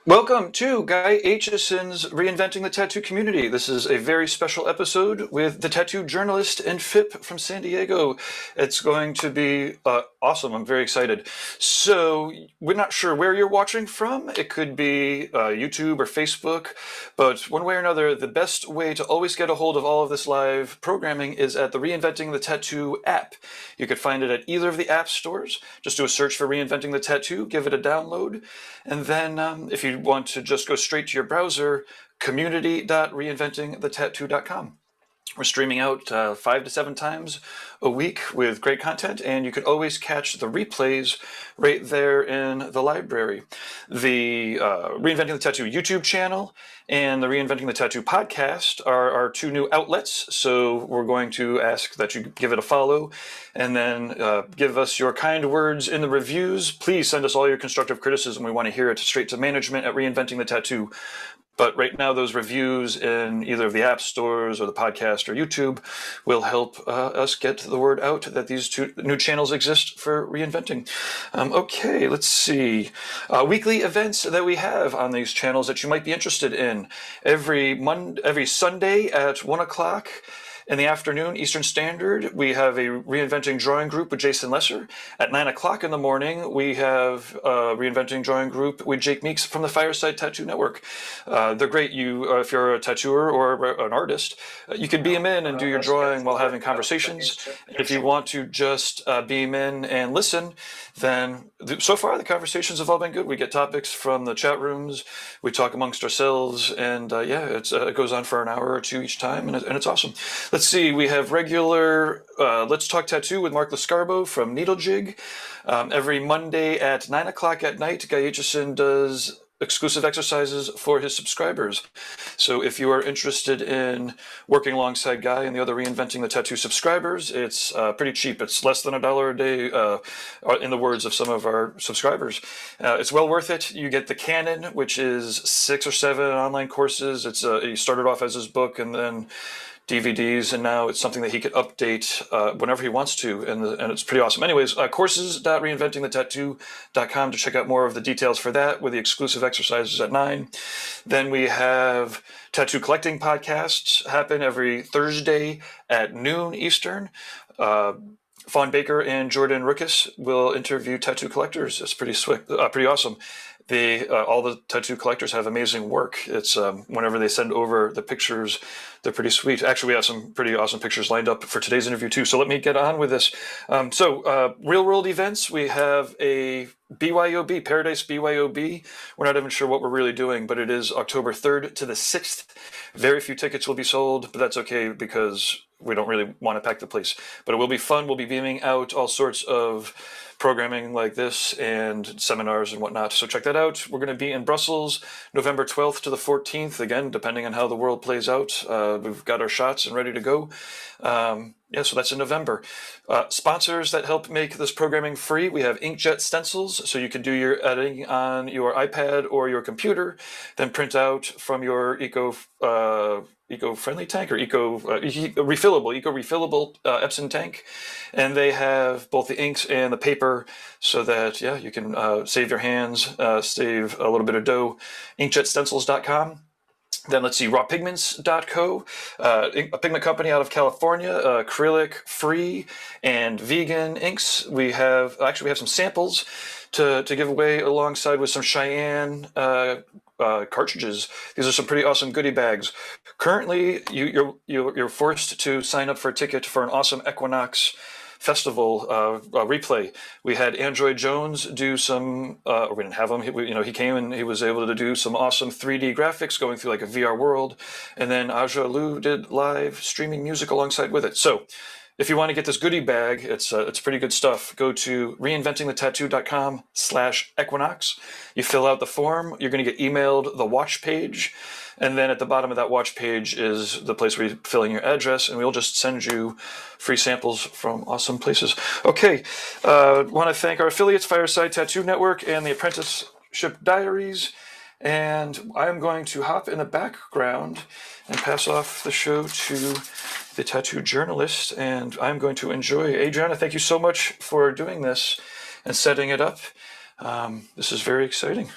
Welcome to Guy Aitchison's Reinventing the Tattoo Community. This is a very special episode with the tattoo journalist and Fip from San Diego. It's going to be awesome. I'm very excited. So, we're not sure where you're watching from. It could be YouTube or Facebook, but one way or another, the best way to always get a hold of all of this live programming is at the Reinventing the Tattoo app. You could find it at either of the app stores. Just do a search for Reinventing the Tattoo, give it a download, and then if you want to just go straight to your browser, community.reinventingthetattoo.com. We're streaming out 5 to 7 times a week with great content, and you can always catch the replays right there in the library. The Reinventing the Tattoo YouTube channel and the Reinventing the Tattoo podcast are our two new outlets, so we're going to ask that you give it a follow, and then give us your kind words in the reviews. Please send us all your constructive criticism. We want to hear it straight to management at Reinventing the Tattoo. But right now, those reviews in either of the app stores or the podcast or YouTube will help us get the word out that these two new channels exist for reinventing. Okay, let's see. Weekly events that we have on these channels that you might be interested in. Every Sunday at 1 o'clock in the afternoon, Eastern Standard, we have a Reinventing Drawing Group with Jason Lesser. At 9 o'clock in the morning, we have a Reinventing Drawing Group with Jake Meeks from the Fireside Tattoo Network. They're great. If you're a tattooer or an artist, you can beam in and do your drawing while having conversations. If you want to just beam in and listen, then so far the conversations have all been good. We get topics from the chat rooms, we talk amongst ourselves, and it goes on for an hour or two each time, and it's awesome. Let's see, we have regular Let's Talk Tattoo with Mark Lascarbo from Needle Jig. Every Monday at 9 o'clock at night, Guy Aitchison does exclusive exercises for his subscribers. So if you are interested in working alongside Guy and the other Reinventing the Tattoo subscribers, it's pretty cheap. It's less than $1 a day, in the words of some of our subscribers. It's well worth it. You get the Canon, which is 6 or 7 online courses. He started off as his book and then DVDs, and now it's something that he could update whenever he wants to, and it's pretty awesome. Anyways, courses.reinventingthetattoo.com to check out more of the details for that with the exclusive exercises at 9. Then we have tattoo collecting podcasts happen every Thursday at noon Eastern. Fawn Baker and Jordan Rookus will interview tattoo collectors. It's pretty awesome. All the tattoo collectors have amazing work. It's whenever they send over the pictures, they're pretty sweet. Actually, we have some pretty awesome pictures lined up for today's interview too. So let me get on with this. Real world events. We have a BYOB, Paradise BYOB. We're not even sure what we're really doing, but it is October 3rd to the 6th. Very few tickets will be sold, but that's okay because we don't really want to pack the place. But it will be fun. We'll be beaming out all sorts of programming like this and seminars and whatnot. So check that out. We're going to be in Brussels November 12th to the 14th. Again, depending on how the world plays out. We've got our shots and ready to go. So that's in November. Sponsors that help make this programming free. We have inkjet stencils, so you can do your editing on your iPad or your computer, then print out from your eco-friendly tank or eco-refillable Epson tank, and they have both the inks and the paper so that you can save your hands, save a little bit of dough. Inkjetstencils.com. Then let's see, rawpigments.co, a pigment company out of California, acrylic free and vegan inks. We have some samples to give away alongside with some Cheyenne cartridges. These are some pretty awesome goodie bags. Currently, you're forced to sign up for a ticket for an awesome Equinox Festival replay. We had Android Jones do some, or we didn't have him. He came and he was able to do some awesome 3D graphics going through like a VR world, and then Aja Lu did live streaming music alongside with it. So, if you want to get this goodie bag, it's pretty good stuff. Go to reinventingthetattoo.com/Equinox. You fill out the form. You're going to get emailed the watch page. And then at the bottom of that watch page is the place where you fill in your address, and we'll just send you free samples from awesome places. Okay, want to thank our affiliates, Fireside Tattoo Network and the Apprenticeship Diaries. And I'm going to hop in the background and pass off the show to the tattoo journalist, and I'm going to enjoy. Adriana, thank you so much for doing this and setting it up. This is very exciting.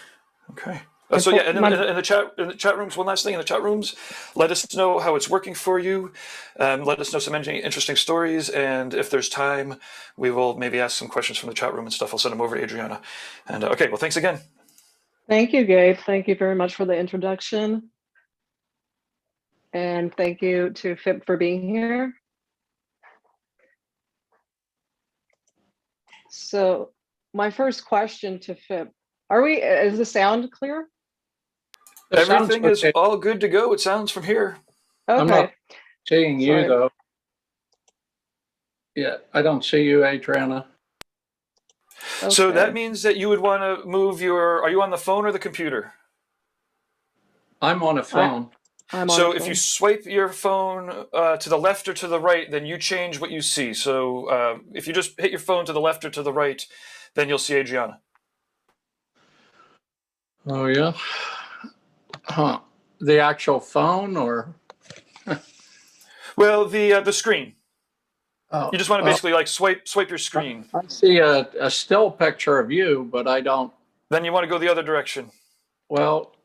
Okay. So yeah, in the chat rooms. One last thing in the chat rooms, let us know how it's working for you. Let us know some interesting stories, and if there's time, we will maybe ask some questions from the chat room and stuff. I'll send them over to Adriana. And okay, well, thanks again. Thank you, Gabe. Thank you very much for the introduction, and thank you to Fip for being here. So, my first question to Fip: is the sound clear? Everything is all good to go. It sounds from here. Okay. I'm not seeing you though. Yeah, I don't see you, Adriana. Okay. So that means that you would want to move are you on the phone or the computer? I'm on a phone. So if you swipe your phone to the left or to the right, then you change what you see. So if you just hit your phone to the left or to the right, then you'll see Adriana. Oh yeah. Huh. The actual phone or? Well, the screen. Oh, you just want to basically like swipe your screen. I see a still picture of you, but I don't. Then you want to go the other direction. Well,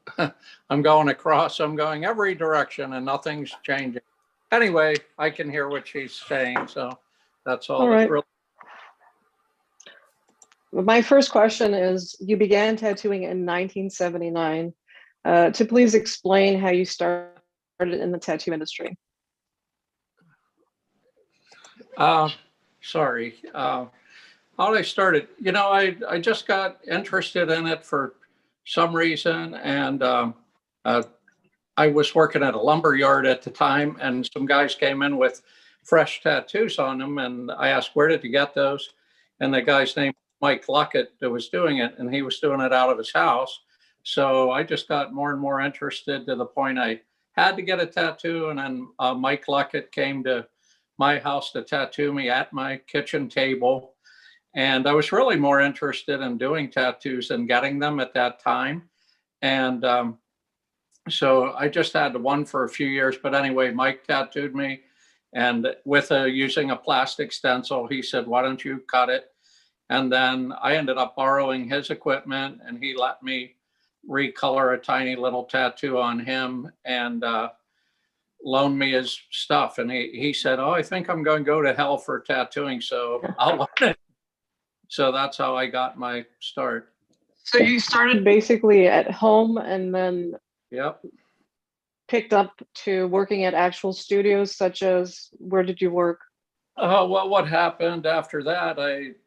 I'm going across. I'm going every direction and nothing's changing. Anyway, I can hear what she's saying, so that's all. Right. My first question is, you began tattooing in 1979. To please explain how you started in the tattoo industry. Sorry. How I started, I just got interested in it for some reason, and I was working at a lumber yard at the time, and some guys came in with fresh tattoos on them, and I asked, where did you get those? And the guy's name Mike Luckett that was doing it, and he was doing it out of his house. So I just got more and more interested to the point I had to get a tattoo, and then Mike Luckett came to my house to tattoo me at my kitchen table. And I was really more interested in doing tattoos than getting them at that time. And so I just had one for a few years. But anyway, Mike tattooed me, and using a plastic stencil, he said, why don't you cut it? And then I ended up borrowing his equipment, and he let me recolor a tiny little tattoo on him and loaned me his stuff. And he said, oh, I think I'm going to go to hell for tattooing, so I'll loan it. So that's how I got my start. So you started basically at home and then picked up to working at actual studios, such as, where did you work? Well, what happened after that,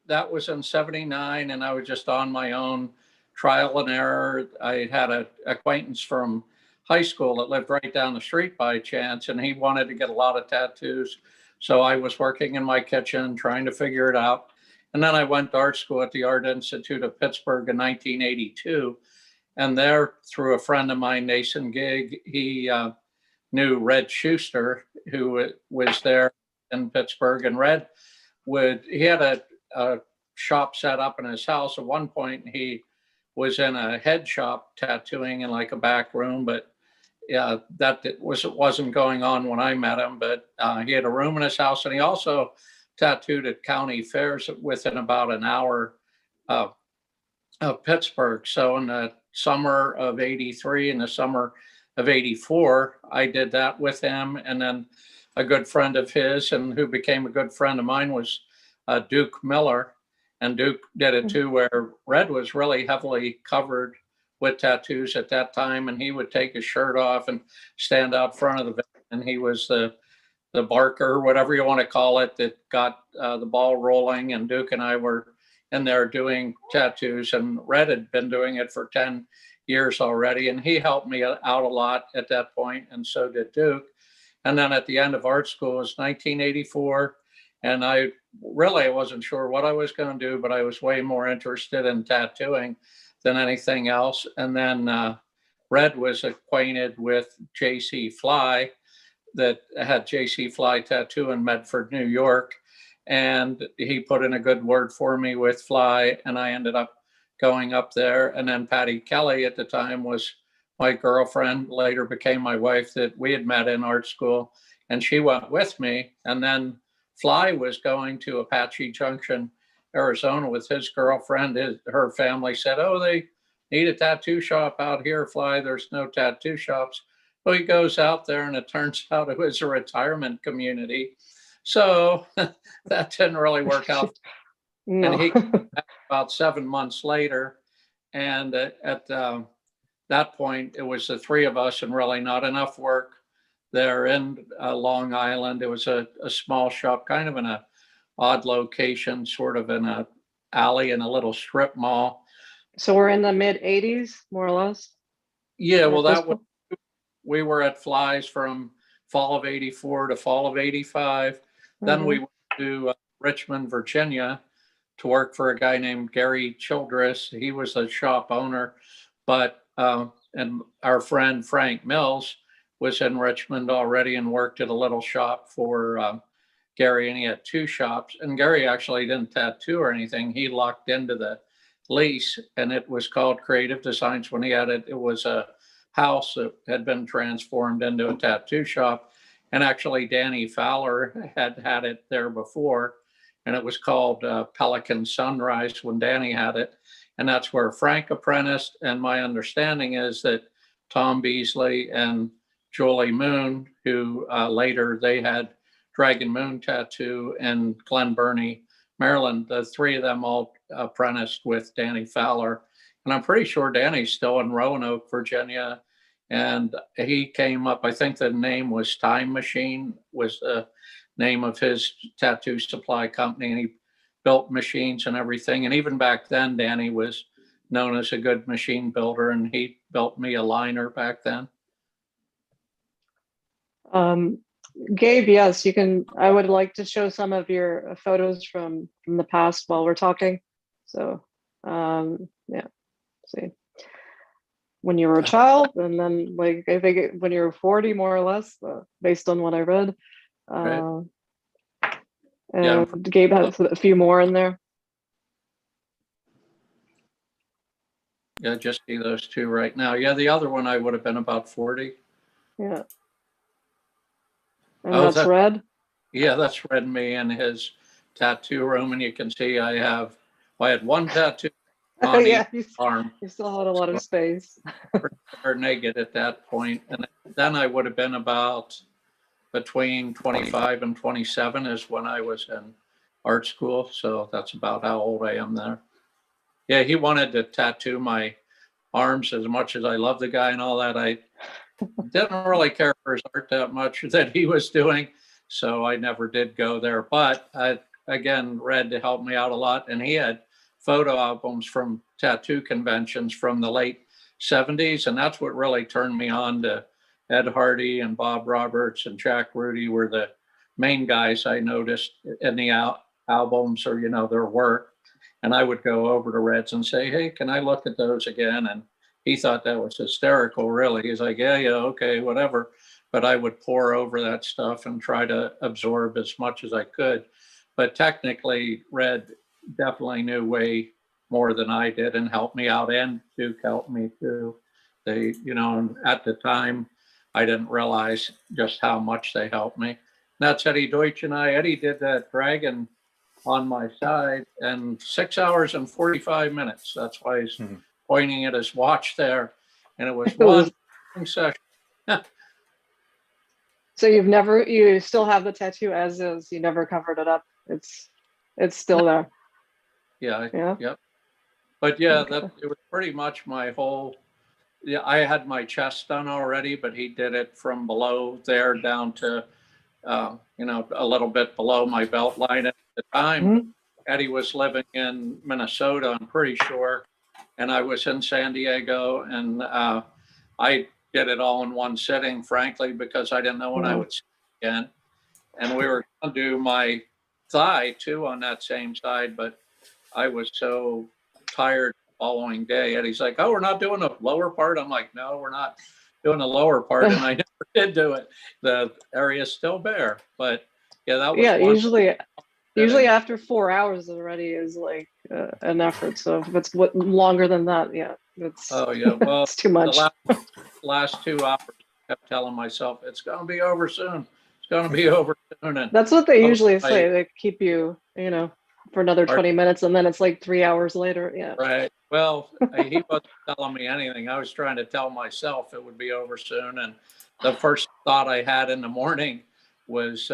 that was in 79, and I was just on my own, trial and error. I had an acquaintance from high school that lived right down the street by chance, and he wanted to get a lot of tattoos. So I was working in my kitchen trying to figure it out. And then I went to art school at the Art Institute of Pittsburgh in 1982. And there, through a friend of mine, Nason Gig, he knew Red Schuster, who was there in Pittsburgh. And Red he had a shop set up in his house. At one point, he was in a head shop tattooing in like a back room, but yeah, wasn't going on when I met him. But he had a room in his house, and he also tattooed at county fairs within about an hour of Pittsburgh. So in the summer of '83 and the summer of '84, I did that with him. And then a good friend of his, and who became a good friend of mine, was Duke Miller. And Duke did it too, where Red was really heavily covered with tattoos at that time. And he would take his shirt off and stand out front of the van. And he was the barker, whatever you want to call it, that got the ball rolling. And Duke and I were in there doing tattoos, and Red had been doing it for 10 years already. And he helped me out a lot at that point, and so did Duke. And then at the end of art school, it was 1984. And I wasn't sure what I was going to do, but I was way more interested in tattooing than anything else. And then Red was acquainted with J.C. Fly, that had J.C. Fly Tattoo in Medford, New York. And he put in a good word for me with Fly, and I ended up going up there. And then Patty Kelly at the time was my girlfriend, later became my wife, that we had met in art school, and she went with me. And then Fly was going to Apache Junction, Arizona with his girlfriend. Her family said, oh, they need a tattoo shop out here, Fly. There's no tattoo shops. Well, he goes out there and it turns out it was a retirement community. So that didn't really work out. No. And he came back about 7 months later. And at that point, it was the three of us and really not enough work there in Long Island. It was a small shop, kind of in a odd location, sort of in a alley in a little strip mall. So we're in the mid 80s, more or less. Yeah, well, that was, we were at Fly's from fall of 84 to fall of 85. Then we went to Richmond, Virginia to work for a guy named Gary Childress. He was the shop owner, but and our friend Frank Mills was in Richmond already and worked at a little shop for Gary, and he had two shops. And Gary actually didn't tattoo or anything. He locked into the lease, and it was called Creative Designs. When he had it, it was a house that had been transformed into a tattoo shop. And actually, Danny Fowler had it there before, and it was called Pelican Sunrise when Danny had it. And that's where Frank apprenticed. And my understanding is that Tom Beasley and Julie Moon, who later they had Dragon Moon Tattoo in Glen Burnie, Maryland, the three of them all apprenticed with Danny Fowler. And I'm pretty sure Danny's still in Roanoke, Virginia. And he came up, I think the name was Time Machine, was the name of his tattoo supply company. And he built machines and everything. And even back then, Danny was known as a good machine builder, and he built me a liner back then. Gabe, yes, you can. I would like to show some of your photos from the past while we're talking. So, yeah, see, when you were a child, and then like I think when you were 40, more or less, based on what I read. Right. And Yeah. Gabe has a few more in there. Yeah, just see those two right now. Yeah, the other one I would have been about 40. Yeah. And Oh, that's Red. Yeah, that's Red me in his tattoo room, and you can see I had one tattoo on Yeah, each arm. You still had a lot of space. Or naked at that point, and then I would have been about between 25 and 27 is when I was in art school. So that's about how old I am there. Yeah, he wanted to tattoo my arms as much as I love the guy and all that. I didn't really care for his art that much that he was doing, so I never did go there. But again, Red helped me out a lot, and he had photo albums from tattoo conventions from the late 70s, and that's what really turned me on to Ed Hardy and Bob Roberts and Jack Rudy were the main guys I noticed in the albums or, their work. And I would go over to Reds and say, hey, can I look at those again? And he thought that was hysterical, really. He's like, yeah, okay, whatever. But I would pore over that stuff and try to absorb as much as I could. But technically, Red definitely knew way more than I did and helped me out, and Duke helped me too. They, and at the time, I didn't realize just how much they helped me. And that's Eddie Deutsch and I. Eddie did that dragon on my side in 6 hours and 45 minutes. That's why he's pointing at his watch there. And it was one session. So you still have the tattoo as is. You never covered it up. It's still there. Yeah. Yeah. Yep. But yeah, Okay. it was pretty much my whole. Yeah, I had my chest done already, but he did it from below there down to, a little bit below my belt line. At the time, Eddie was living in Minnesota, I'm pretty sure, and I was in San Diego, and I did it all in one sitting, frankly, because I didn't know when I would see it again. And we were going to do my thigh too on that same side, but I was so tired following day. Eddie's like, oh, we're not doing the lower part. I'm like, no, we're not doing the lower part. And I never did do it. The area's still bare. But yeah, that was usually after 4 hours already is like an effort. So if it's longer than that, it's well, it's too much. The last 2 hours, I kept telling myself it's gonna be over soon. It's gonna be over soon. And that's what they usually say. They keep you, for another Or- 20 minutes, and then it's like 3 hours later. Yeah. Right. Well, he wasn't telling me anything. I was trying to tell myself it would be over soon. And the first thought I had in the morning was,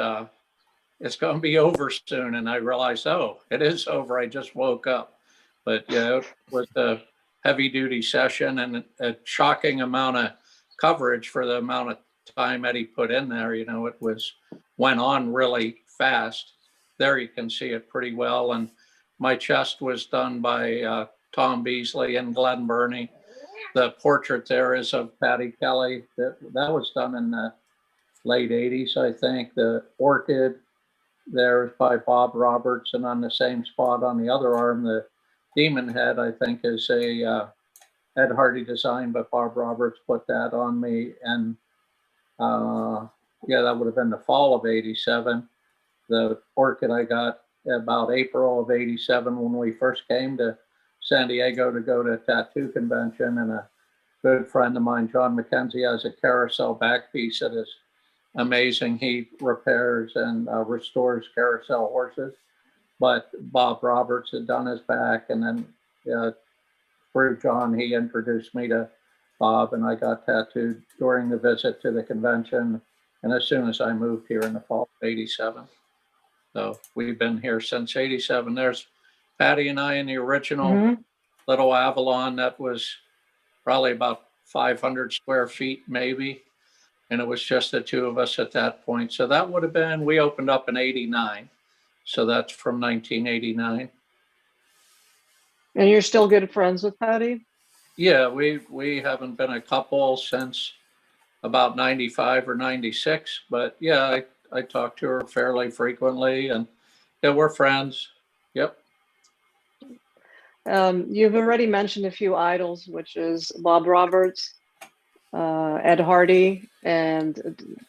it's going to be over soon. And I realized, oh, it is over. I just woke up. But yeah, it was a heavy duty session and a shocking amount of coverage for the amount of time Eddie put in there. You know, went on really fast. There you can see it pretty well. And my chest was done by Tom Beasley and Glenn Burney. The portrait there is of Patty Kelly. That was done in the late 80s, I think. The orchid there is by Bob Roberts, and on the same spot on the other arm, the demon head, I think, is a Ed Hardy design, but Bob Roberts put that on me. And yeah, that would have been the fall of 87. The orchid I got about April of 87 when we first came to San Diego to go to a tattoo convention. And a good friend of mine, John McKenzie, has a carousel back piece that is amazing. He repairs and restores carousel horses. But Bob Roberts had done his back, and then through John, he introduced me to Bob, and I got tattooed during the visit to the convention. And as soon as I moved here in the fall of 87. So we've been here since 87. There's Patty and I in the original little Avalon that was probably about 500 square feet, maybe. And it was just the two of us at that point. So that would have been, we opened up in 89. So that's from 1989. And you're still good friends with Patty? Yeah, we haven't been a couple since about 95 or 96. But yeah, I talk to her fairly frequently, and yeah, we're friends. Yep. You've already mentioned a few idols, which is Bob Roberts, Ed Hardy, and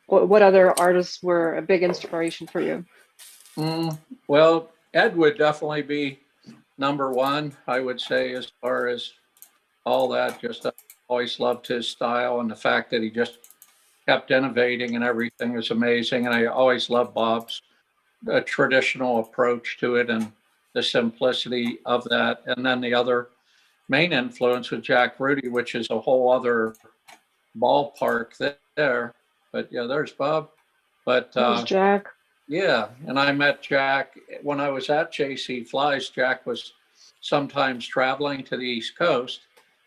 what other artists were a big inspiration for you? Well, Ed would definitely be number one, I would say, as far as all that. Just always loved his style, and the fact that he just kept innovating and everything is amazing. And I always loved Bob's traditional approach to it and the simplicity of that. And then the other main influence was Jack Rudy, which is a whole other ballpark there. But yeah, there's Bob. But Jack. yeah, and I met Jack when I was at JC Flies. Jack was sometimes traveling to the East Coast,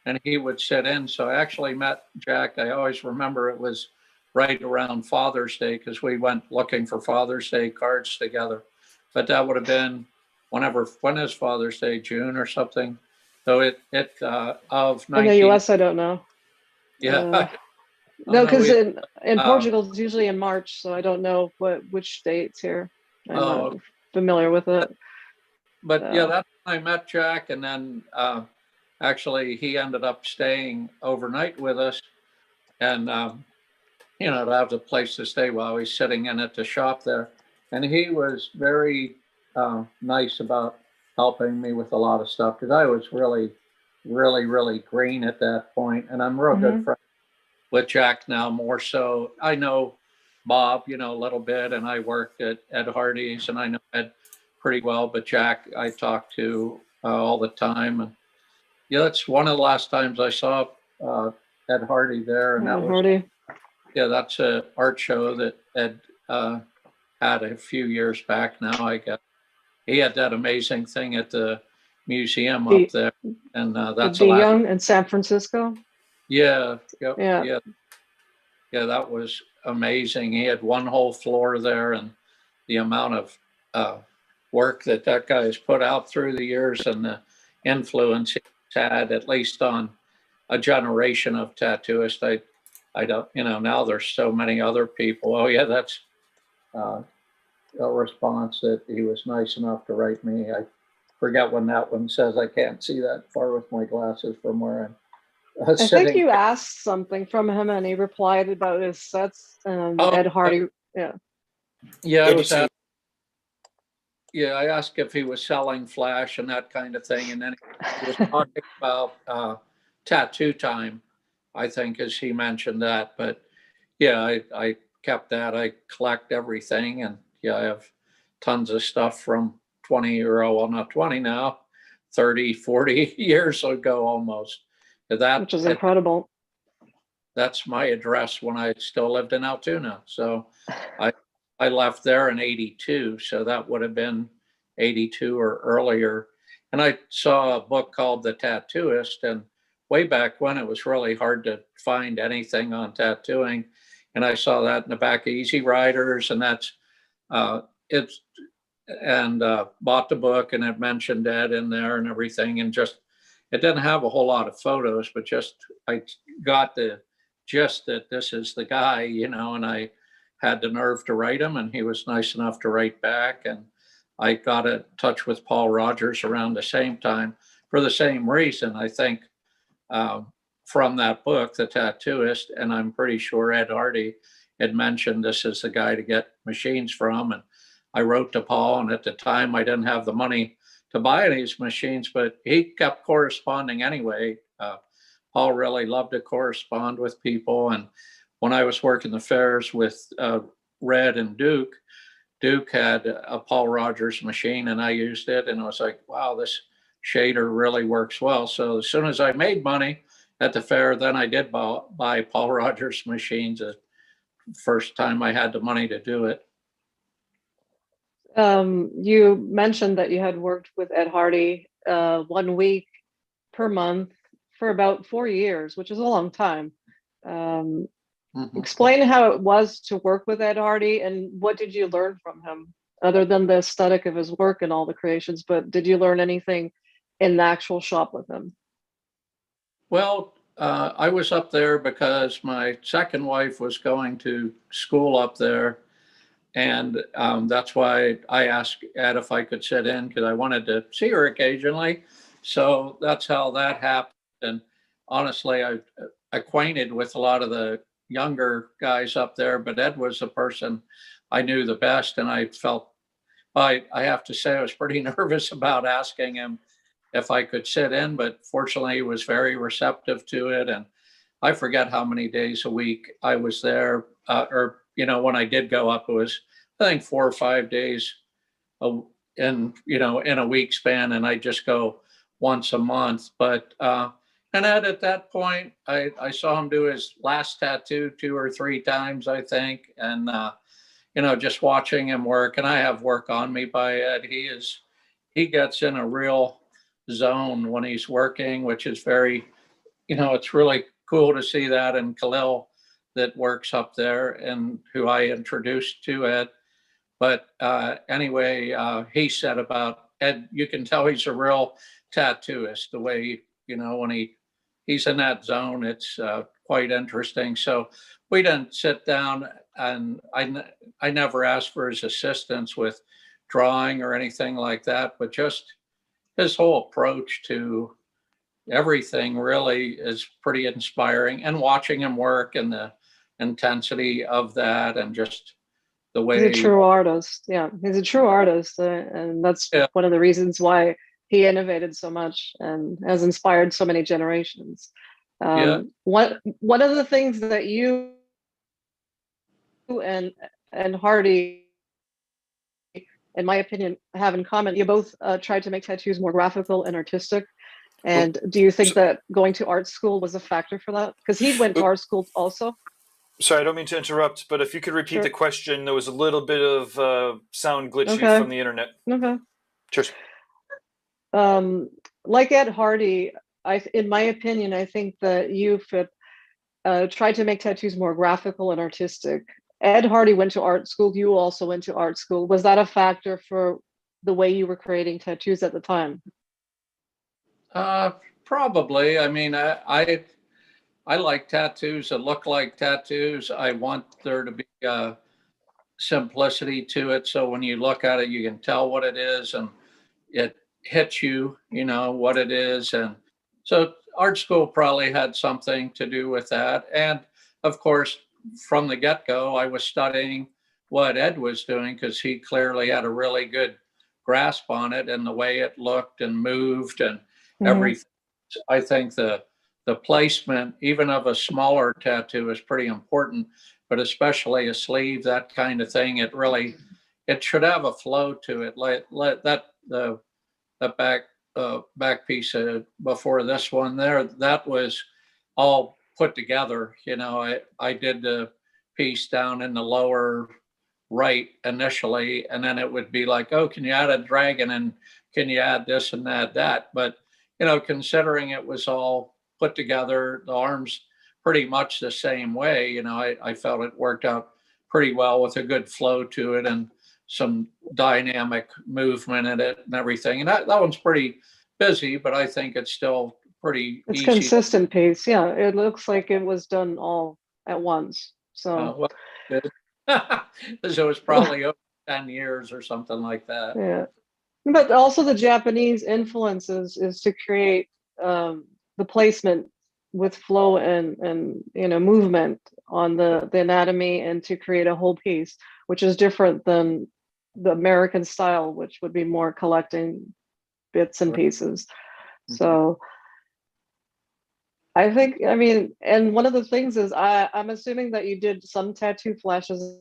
and he would sit in. So I actually met Jack. I always remember it was right around Father's Day, because we went looking for Father's Day cards together. But that would have been when is Father's Day? June or something. So of 19. In the US, I don't know. Yeah. No, because in Portugal it's usually in March, so I don't know which dates here. I'm not familiar with it. But yeah, that's when I met Jack, and then actually he ended up staying overnight with us, and you know, to have the place to stay while he's sitting in at the shop there. And he was very nice about helping me with a lot of stuff, because I was really, really, really green at that point. And I'm real good friends with Jack now, more so. I know Bob, you know, a little bit, and I worked at Ed Hardy's, and I know Ed pretty well, but Jack I talk to all the time. And yeah, that's one of the last times I saw Ed Hardy there, and that was Hardy. Yeah, that's an art show that Ed had a few years back now, I guess. He had that amazing thing at the museum up there, and that's the Young in San Francisco. Yeah, yeah, that was amazing. He had one whole floor there, and the amount of work that guy has put out through the years, and the influence he's had, at least on a generation of tattooists. I don't, you know, now there's so many other people. Oh yeah, that's a response that he was nice enough to write me. I forget when that one says. I can't see that far with my glasses from where I'm sitting. I think you asked something from him, and he replied about his sets and Ed Hardy. Yeah. Yeah, I asked if he was selling flash and that kind of thing, and then he was talking about tattoo time, I think, as he mentioned that. But yeah, I kept that. I collect everything, and yeah, I have tons of stuff from 20 or, oh, well, not 20 now, 30, 40 years ago almost. Which is incredible. That's my address when I still lived in Altoona. So I left there in 82. So that would have been 82 or earlier. And I saw a book called The Tattooist. And way back when, it was really hard to find anything on tattooing. And I saw that in the back of Easy Riders. And that's, it's, and bought the book, and it mentioned Ed in there and everything. And just, it didn't have a whole lot of photos, but just, I got the gist that this is the guy, you know, and I had the nerve to write him, and he was nice enough to write back. And I got in touch with Paul Rogers around the same time for the same reason. I think from that book, The Tattooist, and I'm pretty sure Ed Hardy had mentioned this is the guy to get machines from. And I wrote to Paul, and at the time I didn't have the money to buy these machines, but he kept corresponding anyway. Paul really loved to correspond with people. And when I was working the fairs with Red and Duke, Duke had a Paul Rogers machine, and I used it, and I was like, wow, this shader really works well. So as soon as I made money at the fair, then I did buy Paul Rogers machines the first time I had the money to do it. You mentioned that you had worked with Ed Hardy 1 week per month for about 4 years, which is a long time. Explain how it was to work with Ed Hardy, and what did you learn from him, other than the aesthetic of his work and all the creations, but did you learn anything in the actual shop with him? Well, I was up there because my second wife was going to school up there. And that's why I asked Ed if I could sit in, because I wanted to see her occasionally. So that's how that happened. And honestly, I acquainted with a lot of the younger guys up there, but Ed was the person I knew the best. And I felt, I have to say, I was pretty nervous about asking him if I could sit in, but fortunately he was very receptive to it. And I forget how many days a week I was there, or, you know, when I did go up, it was, I think, 4 or 5 days in a week span, and I just go once a month. But and at that point, I saw him do his last tattoo 2 or 3 times, I think, and just watching him work. And I have work on me by Ed. He gets in a real zone when he's working, which is very, it's really cool to see that. And Khalil, that works up there and who I introduced to Ed. But anyway, he said about Ed, you can tell he's a real tattooist, the way, when he's in that zone, it's quite interesting. So we didn't sit down, and I never asked for his assistance with drawing or anything like that, but just his whole approach to everything really is pretty inspiring. And watching him work and the intensity of that, and just the way he's a true artist. Yeah, he's a true artist, and that's one of the reasons why he innovated so much and has inspired so many generations. One of the things that you and Hardy, in my opinion, have in common, you both tried to make tattoos more graphical and artistic. And do you think that going to art school was a factor for that? Because he went to art school also. Sorry, I don't mean to interrupt, but if you could repeat the question, there was a little bit of sound glitchy from the internet. Okay. Cheers. Like Ed Hardy, in my opinion, I think that you, Fip, tried to make tattoos more graphical and artistic. Ed Hardy went to art school. You also went to art school. Was that a factor for the way you were creating tattoos at the time? Probably. I mean, I like tattoos that look like tattoos. I want there to be simplicity to it. So when you look at it, you can tell what it is, and it hits you, what it is. And so art school probably had something to do with that. And of course, from the get-go, I was studying what Ed was doing, because he clearly had a really good grasp on it and the way it looked and moved and everything. I think the placement, even of a smaller tattoo, is pretty important, but especially a sleeve, that kind of thing. It should have a flow to it. That the back piece before this one there, that was all put together. I did the piece down in the lower right initially, and then it would be like, oh, can you add a dragon, and can you add this and add that? But considering it was all put together, the arms pretty much the same way, I felt it worked out pretty well with a good flow to it and some dynamic movement in it and everything. And that one's pretty busy, but I think it's still pretty It's easy. consistent pace. Yeah, it looks like it was done all at once. So Good. So it was probably over 10 years or something like that. yeah, but also the Japanese influences is to create the placement with flow and movement on the anatomy, and to create a whole piece, which is different than the American style, which would be more collecting bits and pieces. So I think, and one of the things is I'm assuming that you did some tattoo flashes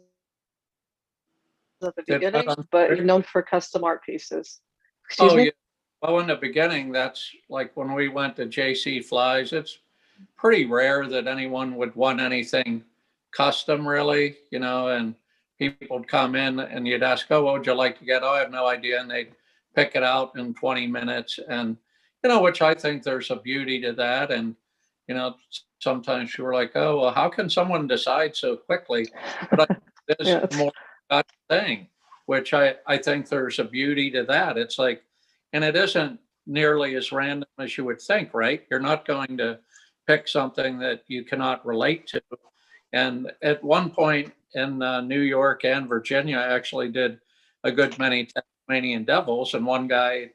at the beginning, but you're known for custom art pieces. Excuse me? Yeah. Well, in the beginning, that's like when we went to JC Flies, it's pretty rare that anyone would want anything custom, really, and people would come in and you'd ask, oh, what would you like to get? Oh, I have no idea. And they'd pick it out in 20 minutes. And, which I think there's a beauty to that. And, sometimes you were like, oh, well, how can someone decide so quickly? But it's more that thing, which I think there's a beauty to that. It's like, and it isn't nearly as random as you would think, right? You're not going to pick something that you cannot relate to. And at one point in New York and Virginia, I actually did a good many Tasmanian devils. And one guy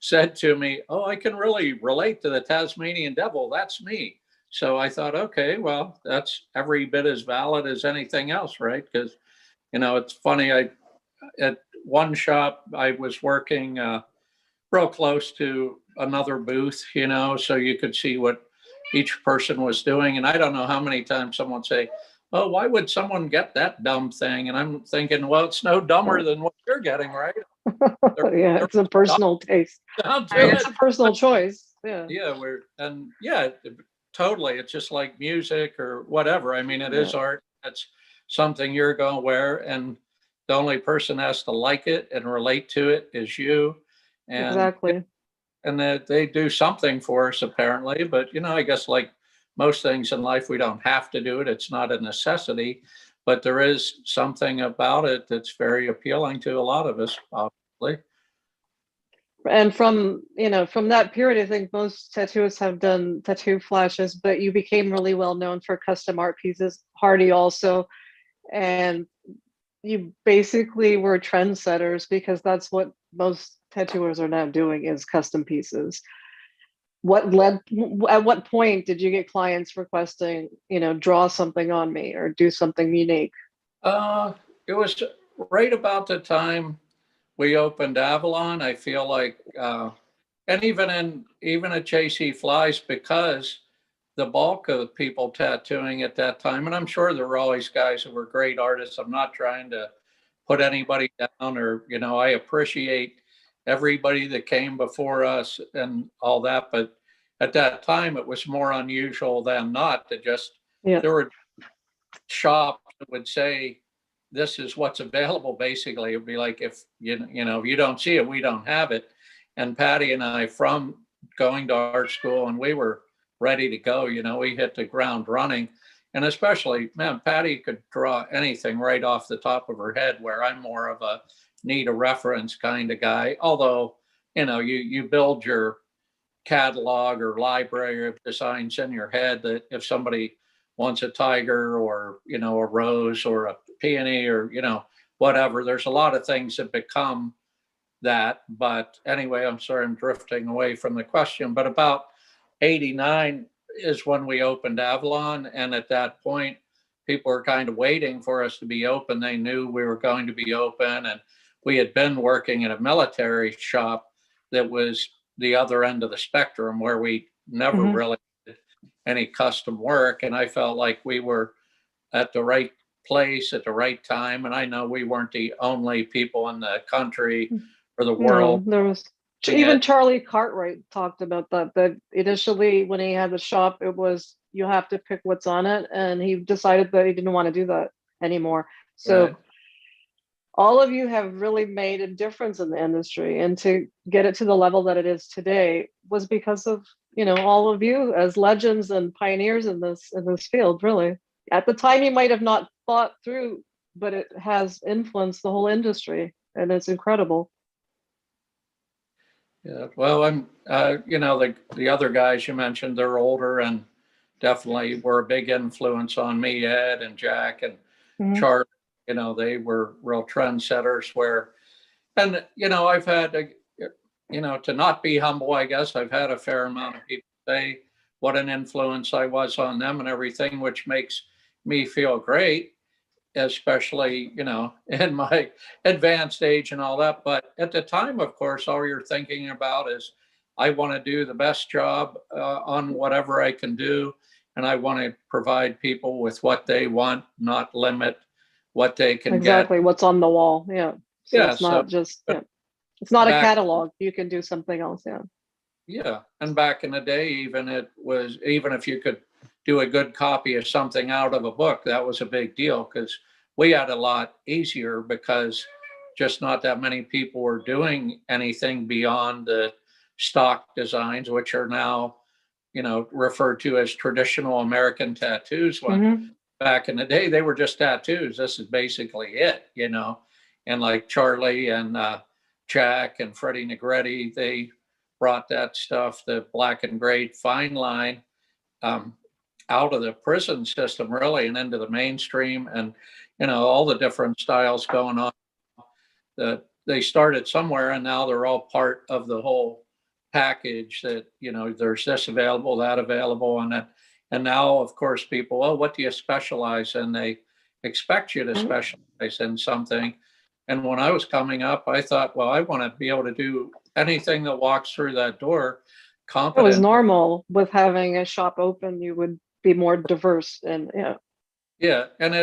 said to me, oh, I can really relate to the Tasmanian devil. That's me. So I thought, okay, well, that's every bit as valid as anything else, right? Because, it's funny. At one shop, I was working real close to another booth, so you could see what each person was doing. And I don't know how many times someone say, oh, why would someone get that dumb thing? And I'm thinking, well, it's no dumber than what you're getting, right? Yeah, it's a personal taste. It's a personal choice. Yeah. Yeah, totally. It's just like music or whatever. It is art. That's something you're going to wear, and the only person has to like it and relate to it is you. And exactly. And that they do something for us apparently, but I guess like most things in life, we don't have to do it. It's not a necessity, but there is something about it that's very appealing to a lot of us, obviously. And from that period, I think most tattooists have done tattoo flashes, but you became really well known for custom art pieces. Hardy also, and you basically were trendsetters, because that's what most tattooers are now doing, is custom pieces. At what point did you get clients requesting, draw something on me or do something unique? It was right about the time we opened Avalon. I feel like, and even at JC Flies, because the bulk of people tattooing at that time, and I'm sure there were always guys who were great artists. I'm not trying to put anybody down, or, I appreciate everybody that came before us and all that. But at that time, it was more unusual than not to just, there were shops that would say, this is what's available. Basically, it'd be like, if if you don't see it, we don't have it. And Patty and I, from going to art school, and we were ready to go, we hit the ground running. And especially, man, Patty could draw anything right off the top of her head, where I'm more of a need a reference kind of guy. Although, you build your catalog or library of designs in your head, that if somebody wants a tiger, or, a rose, or a peony, or, whatever, there's a lot of things that become that. But anyway, I'm sorry, I'm drifting away from the question. But about 89 is when we opened Avalon. And at that point, people were kind of waiting for us to be open. They knew we were going to be open. And we had been working in a military shop that was the other end of the spectrum, where we never really did any custom work. And I felt like we were at the right place at the right time. And I know we weren't the only people in the country for the No, world. there was even Charlie Cartwright talked about that. That initially, when he had the shop, it was you have to pick what's on it, and he decided that he didn't want to do that anymore. So Right. all of you have really made a difference in the industry, and to get it to the level that it is today was because of all of you as legends and pioneers in this field. Really, at the time you might have not thought through, but it has influenced the whole industry, and it's incredible. Yeah, well, the other guys you mentioned, they're older and definitely were a big influence on me, Ed and Jack and Mhm. Charlie. They were real trendsetters and I've had, to not be humble, I guess, I've had a fair amount of people say what an influence I was on them and everything, which makes me feel great, especially, in my advanced age and all that. But at the time, of course, all you're thinking about is, I want to do the best job on whatever I can do. And I want to provide people with what they want, not limit what they can get. Exactly what's on the wall. Yeah. So Yeah. it's not just, it's not a back, catalog. You can do something else. Yeah. Yeah. And back in the day, even if you could do a good copy of something out of a book, that was a big deal, because we had a lot easier because just not that many people were doing anything beyond the stock designs, which are now, referred to as traditional American tattoos. When Mhm. back in the day, they were just tattoos. This is basically it, and like Charlie and Jack and Freddie Negretti, they brought that stuff, the black and gray fine line, um, out of the prison system, really, and into the mainstream, and all the different styles going on. That they started somewhere, and now they're all part of the whole package. That there's this available, that available, and now, of course, people, oh, what do you specialize in? They expect you to specialize in something. And when I was coming up, I thought, well, I want to be able to do anything that walks through that door It was competent. normal with having a shop open. You would be more diverse, and Yeah, and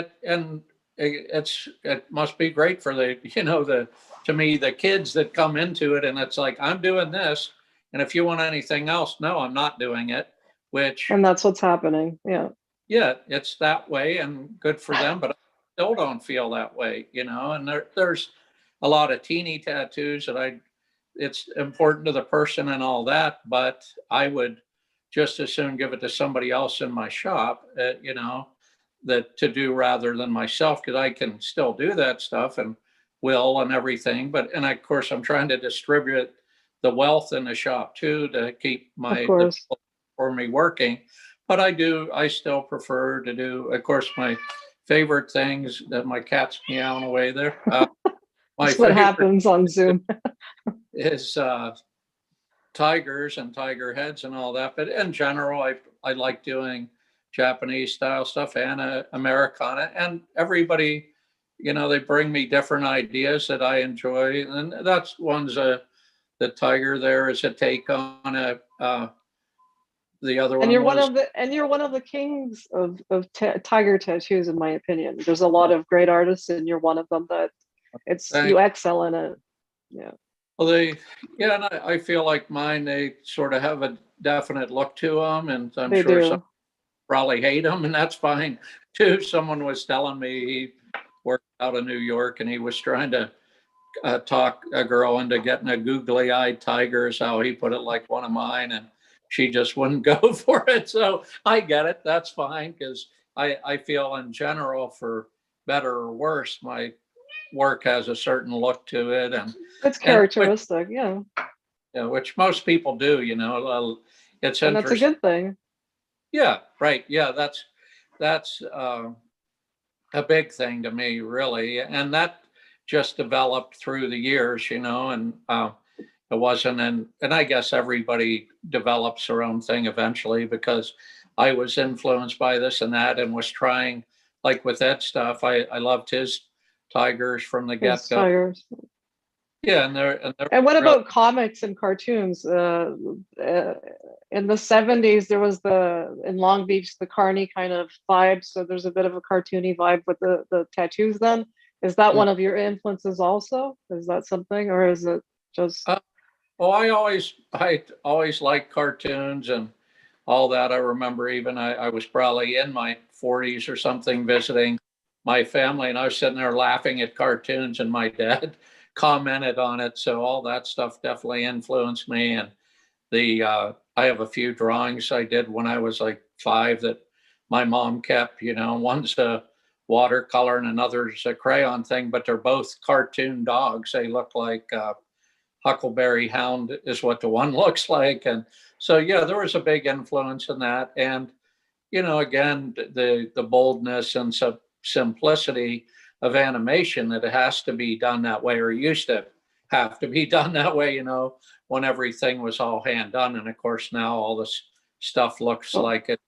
it must be great for to me, the kids that come into it, and it's like, I'm doing this, and if you want anything else, no, I'm not doing it. Which, and that's what's happening. Yeah. yeah, it's that way, and good for them, but I still don't feel that way, and there's a lot of teeny tattoos that it's important to the person and all that, but I would just as soon give it to somebody else in my shop, that to do, rather than myself, because I can still do that stuff and will and everything. And of course, I'm trying to distribute the wealth in the shop too, to keep Of the course. people for me working. But I still prefer to do, of course, my favorite things, that my cat's meowing away there. My That's what favorite happens on Zoom. is tigers and tiger heads and all that. But in general, I like doing Japanese style stuff and Americana, and everybody, they bring me different ideas that I enjoy. And that's the tiger there is a take on the other And one was. you're one of the kings of tiger tattoos, in my opinion. There's a lot of great artists, and you're one of them that you excel in it. Yeah. Well, yeah, and I feel like mine, they sort of have a definite look to them, and I'm They sure do. some probably hate them, and that's fine too. Someone was telling me he worked out of New York, and he was trying to talk a girl into getting a googly-eyed tiger, is how he put it, like one of mine, and she just wouldn't go for it. So I get it. That's fine, because I feel in general, for better or worse, my work has a certain look to it, and It's characteristic. Yeah. which most people do. It's And that's a interesting. good thing. Yeah, right. Yeah, that's a big thing to me, really, and that just developed through the years, and it wasn't, and I guess everybody develops their own thing eventually, because I was influenced by this and that, and was trying, like with Ed stuff, I loved his tigers from the His get-go. tigers. Yeah, And what about comics and cartoons? In the 70s, there was in Long Beach, the Carney kind of vibe. So there's a bit of a cartoony vibe with the tattoos then. Is that one of your influences also? Is that something, or is it? Just Well, I always liked cartoons and all that. I remember even I was probably in my 40s or something visiting my family, and I was sitting there laughing at cartoons, and my dad commented on it. So all that stuff definitely influenced me. And I have a few drawings I did when I was like 5 that my mom kept. One's a watercolor and another's a crayon thing, but they're both cartoon dogs. They look like Huckleberry Hound is what the one looks like. And so, yeah, there was a big influence in that. And, again, the boldness and simplicity of animation, that it has to be done that way, or used to have to be done that way, when everything was all hand done. And of course, now all this stuff looks like it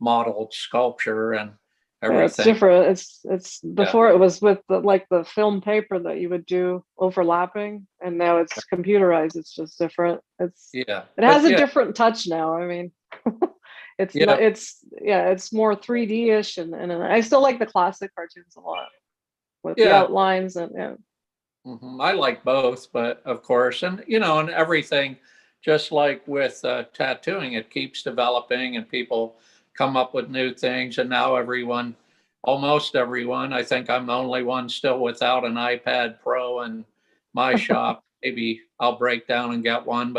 modeled sculpture and yeah, it's everything. different. It's before it was with the film paper that you would do overlapping, and now it's computerized. It's just different. It has a different touch now. I mean, it's more 3D-ish, and I still like the classic cartoons a lot with the outlines and I like both, but of course, and and everything, just like with tattooing, it keeps developing and people come up with new things. And now almost everyone, I think I'm the only one still without an iPad Pro in my shop. Maybe I'll break down and get one,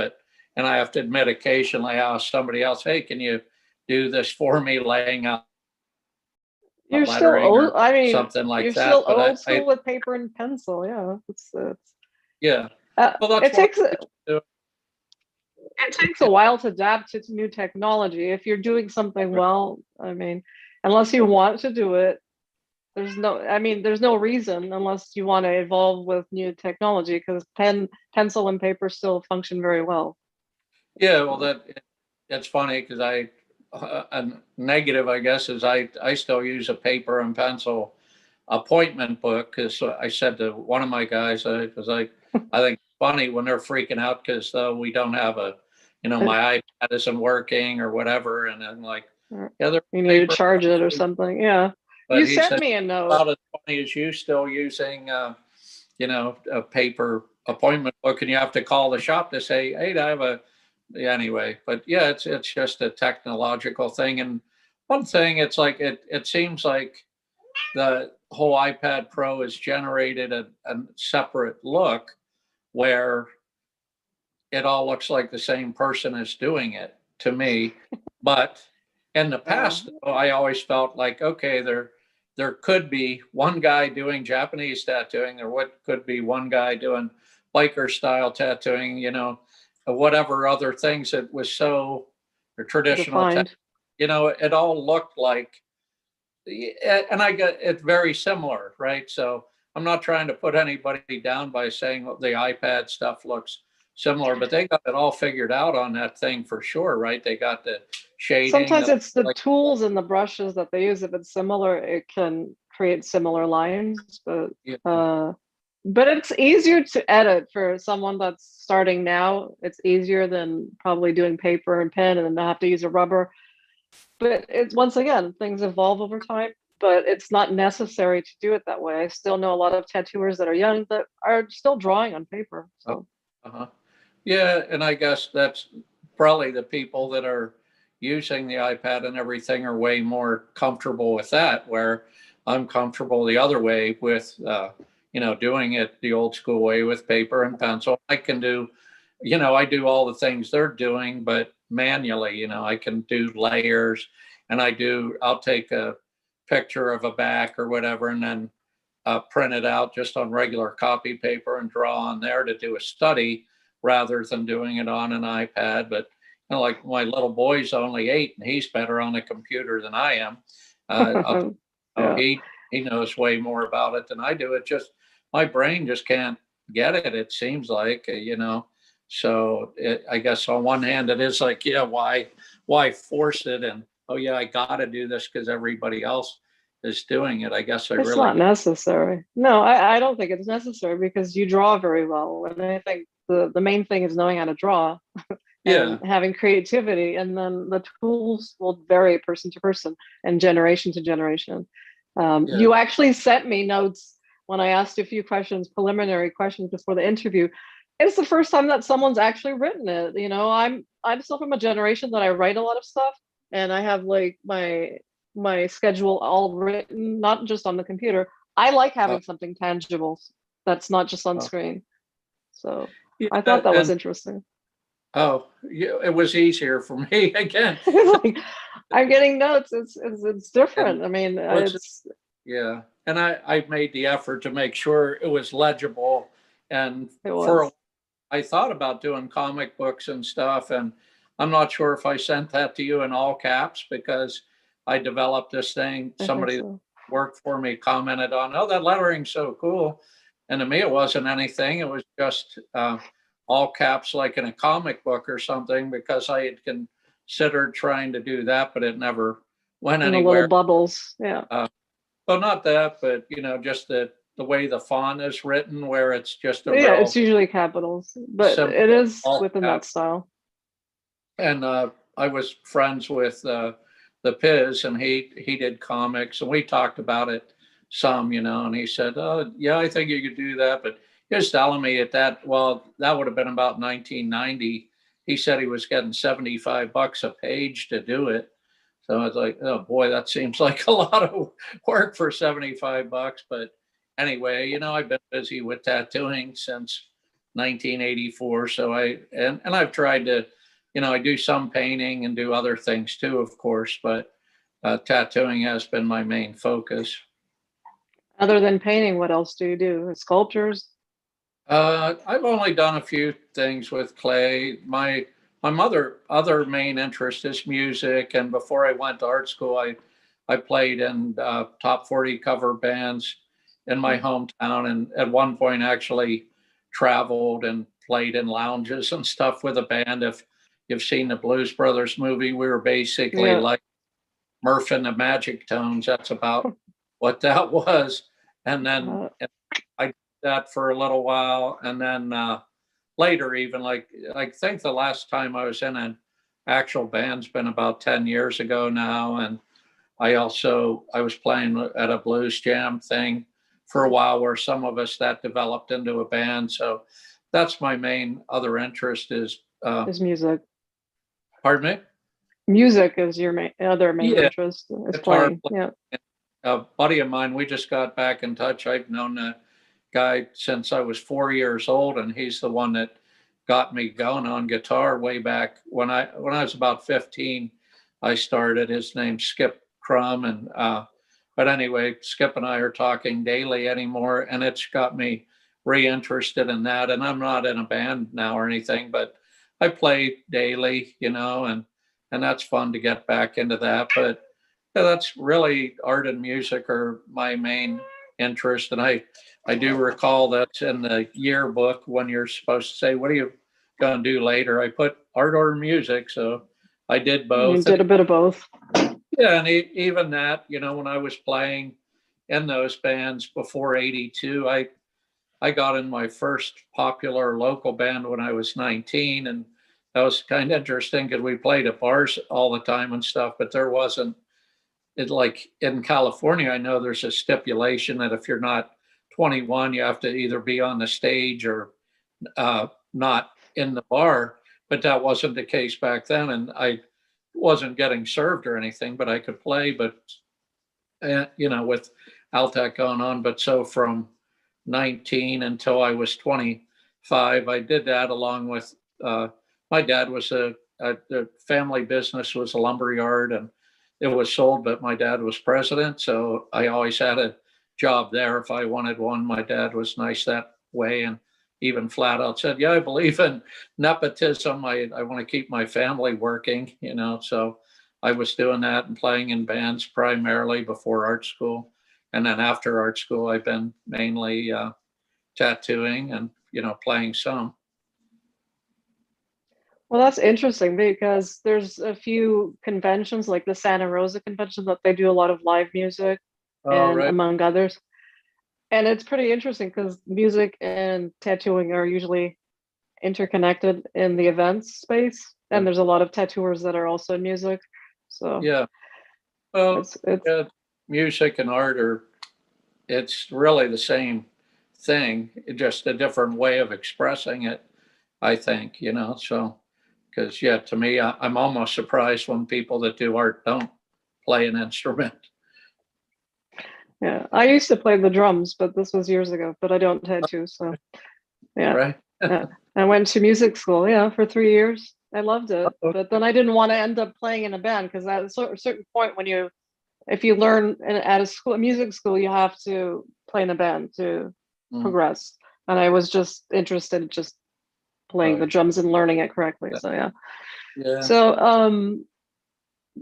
and I have to admit, occasionally I ask somebody else, hey, can you do this for me, laying out you're still old. I mean, something like you're that. still old school with paper and pencil. Yeah, it's yeah. Well, it takes a while to adapt to new technology. If you're doing something well, I mean, unless you want to do it, there's no reason, unless you want to evolve with new technology, because pencil and paper still function very well. Yeah, well, that's funny, because a negative, I guess, is I still use a paper and pencil appointment book, because I said to one of my guys, I was like, I think it's funny when they're freaking out because we don't have my iPad isn't working or whatever, and I'm like, you need to charge it or something. Yeah, but you sent me a note. About as funny as you still using a paper appointment book, and you have to call the shop to say, hey, I have anyway. But yeah, it's just a technological thing. And one thing, it's like it seems like the whole iPad Pro has generated a separate look where it all looks like the same person is doing it, to me. But in the past, I always felt like, okay, there could be one guy doing Japanese tattooing, there could be one guy doing biker style tattooing, whatever other things. It was so traditional, it all looked like, and I get it very similar, right? So I'm not trying to put anybody down by saying the iPad stuff looks similar, but they got it all figured out on that thing for sure, right? They got the shading. Sometimes it's the tools and the brushes that they use. If it's similar, it can create similar lines, but it's easier to edit for someone that's starting now. It's easier than probably doing paper and pen and then have to use a rubber. But it's, once again, things evolve over time, but it's not necessary to do it that way. I still know a lot of tattooers that are young that are still drawing on paper. So. Yeah, and I guess that's probably the people that are using the iPad and everything are way more comfortable with that, where I'm comfortable the other way with, doing it the old school way with paper and pencil. I can do, I do all the things they're doing, but manually, I can do layers, and I'll take a picture of a back or whatever, and then print it out just on regular copy paper and draw on there to do a study rather than doing it on an iPad. But like my little boy's only 8 and he's better on a computer than I am. He knows way more about it than I do. It just, my brain just can't get it. It seems like, so I guess on one hand it is like, why force it? And, I got to do this because everybody else is doing it. I guess it's not necessary. No, I don't think it's necessary, because you draw very well. And I think the main thing is knowing how to draw and having creativity. And then the tools will vary person to person and generation to generation. You actually sent me notes when I asked you a few questions, preliminary questions before the interview. it's the first time that someone's actually written it. You know, I'm still from a generation that I write a lot of stuff, and I have like my schedule all written, not just on the computer. I like Uh, having something tangible that's not just on uh, screen. So yeah, I thought that was and interesting. oh, yeah, it was easier for me again. It's like I'm getting notes. It's And different. I mean, what's it's yeah, and I made the effort to make sure it was legible. And it for a was. I thought about doing comic books and stuff, and I'm not sure if I sent that to you in all caps because I developed this thing. I think Somebody that so. worked for me commented on, "Oh, that lettering's so cool," and to me, it wasn't anything. It was just all caps, like in a comic book or something, because I had considered trying to do that, but it never went And the little anywhere. bubbles. Yeah. Uh, well, not that, but just the way the font is written, where it's just a Yeah, it's real usually capitals, but it simple is all within that caps. style. And I was friends with the Piz, and he did comics, and we talked about it some, and he said, "Oh, yeah, I think you could do that," but he was telling me at that, well, that would have been about 1990. He said he was getting $75 a page to do it. So I was like, oh boy, that seems like a lot of work for $75. But anyway, I've been busy with tattooing since 1984. So and I've tried to, I do some painting and do other things too, of course, but tattooing has been my main focus. Other than painting, what else do you do? Sculptures? I've only done a few things with clay. My mother other main interest is music, and before I went to art school, I played in top 40 cover bands in my hometown, and at one point actually traveled and played in lounges and stuff with a band. If you've seen the Blues Brothers movie, we were basically Yeah. like Murph and the Magic Tones. That's about what that was. And then Uh, I did that for a little while, and then later, even like I think the last time I was in an actual band's been about 10 years ago now, and I was playing at a blues jam thing for a while where some of us that developed into a band. So that's my main other interest is is music. pardon me. Music is your other main Yeah, interest is guitar playing. Yeah. a buddy of mine, we just got back in touch. I've known that guy since I was 4 years old, and he's the one that got me going on guitar way back when I was about 15. I started. His name's Skip Crum, and but anyway, Skip and I are talking daily anymore, and it's got me reinterested in that. And I'm not in a band now or anything, but I play daily, and that's fun to get back into that. But yeah, that's really art and music are my main interest. And I do recall that's in the yearbook when you're supposed to say, what are you going to do later? I put art or music. So I did You both. did And a bit of both. yeah, and even that, when I was playing in those bands before 82, I got in my first popular local band when I was 19. And that was kind of interesting because we played at bars all the time and stuff, but there wasn't it like in California, I know there's a stipulation that if you're not 21, you have to either be on the stage or not in the bar. But that wasn't the case back then, and I wasn't getting served or anything, but I could play. But with that going on, but so from 19 until I was 25, I did that along with my dad was the family business was a lumber yard, and it was sold, but my dad was president. So I always had a job there if I wanted one. My dad was nice that way, and even flat out said, yeah, I believe in nepotism. I want to keep my family working, so I was doing that and playing in bands primarily before art school. And then after art school, I've been mainly tattooing and, playing some. Well, that's interesting because there's a few conventions like the Santa Rosa convention that they do a lot of live music Oh, and right. among others. And it's pretty interesting because music and tattooing are usually interconnected in the events space. Yeah. And there's a lot of tattooers that are also in music. So Yeah. Well, it's yeah, music and art it's really the same thing, just a different way of expressing it. I think, so, because yeah, to me, I'm almost surprised when people that do art don't play an instrument. Yeah, I used to play the drums, but this was years ago. But I don't tattoo, so yeah. Right. Yeah. I went to music school, yeah, for 3 years. I loved it, but then I didn't want to end up playing in a band because at a certain point, if you learn at a music school, you have to play in a band to Mm, progress. And I was just interested in just playing the right. drums and learning it correctly. So yeah. Yeah. So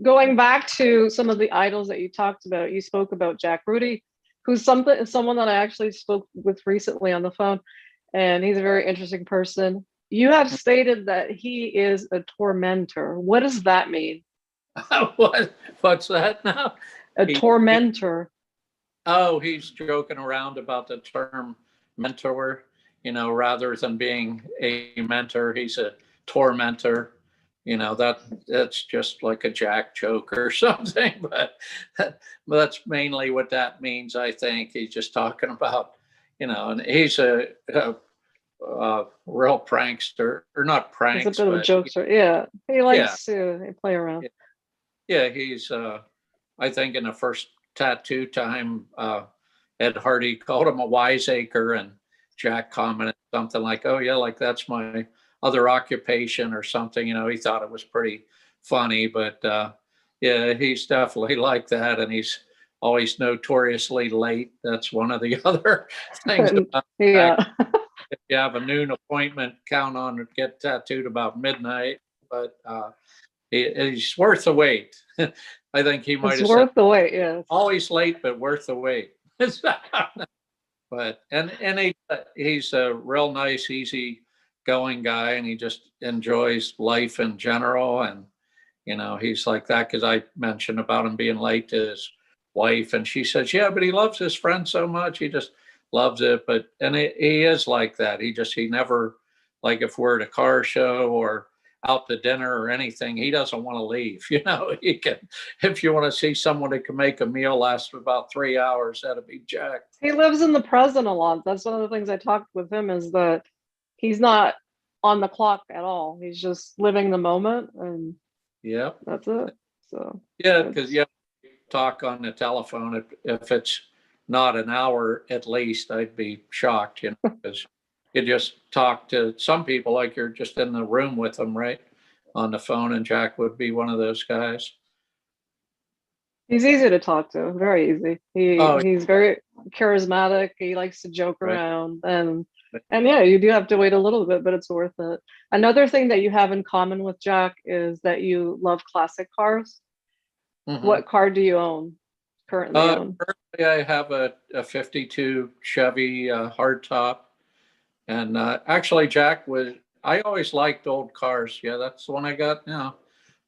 going back to some of the idols that you talked about, you spoke about Jack Rudy, who's someone that I actually spoke with recently on the phone, and he's a very interesting person. You have stated that he is a tormentor. What does that mean? What's that now? A He- tormentor. Oh, he's joking around about the term mentor, rather than being a mentor, he's a tormentor. That's just like a Jack joke or something, but that's mainly what that means. I think he's just talking about, and he's a real prankster, or not He's a pranks, bit of a but jokester. Yeah, he yeah, likes to play around. yeah, he's I think in the first tattoo time, Ed Hardy called him a wiseacre, and Jack commented something like, "Oh yeah, like that's my other occupation," or something. He thought it was pretty funny, but yeah, he's definitely like that, and he's always notoriously late. That's one of the other things about Jack. Yeah. If you have a noon appointment, count on it, get tattooed about midnight. But he's worth the wait. I think he might It's have said worth the wait. Yeah. always late, but worth the wait. But he's a real nice, easy going guy, and he just enjoys life in general. And he's like that because I mentioned about him being late to his wife, and she says, "Yeah, but he loves his friend so much. He just loves it." But he is like that. He never, like, if we're at a car show or out to dinner or anything, he doesn't want to leave. He can, if you want to see someone that can make a meal last about 3 hours, that'd be Jack. He lives in the present a lot. That's one of the things I talked with him, is that he's not on the clock at all. He's just living the moment, and Yeah. that's it. So Yeah, because talk on the telephone. If it's not an hour at least, I'd be shocked, because you just talk to some people like you're just in the room with them, right, on the phone, and Jack would be one of those guys. he's easy to talk to, very easy. Oh, He's very charismatic. He likes to joke right. around, and yeah, you do have to wait a little bit, but it's worth it. Another thing that you have in common with Jack is that you love classic cars. Mhm. What car do you currently own? Currently I have a 52 Chevy hardtop. And actually, I always liked old cars. Yeah, that's the one I got now.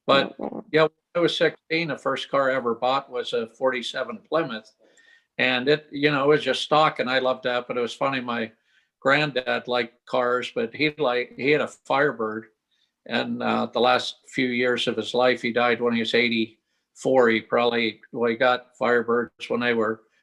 But yeah, when I was 16, the first car I ever bought was a 47 Plymouth. And it was just stock, and I loved that. But it was funny, my granddad liked cars, but he had a Firebird. And the last few years of his life, he died when he was 84. He got Firebirds when they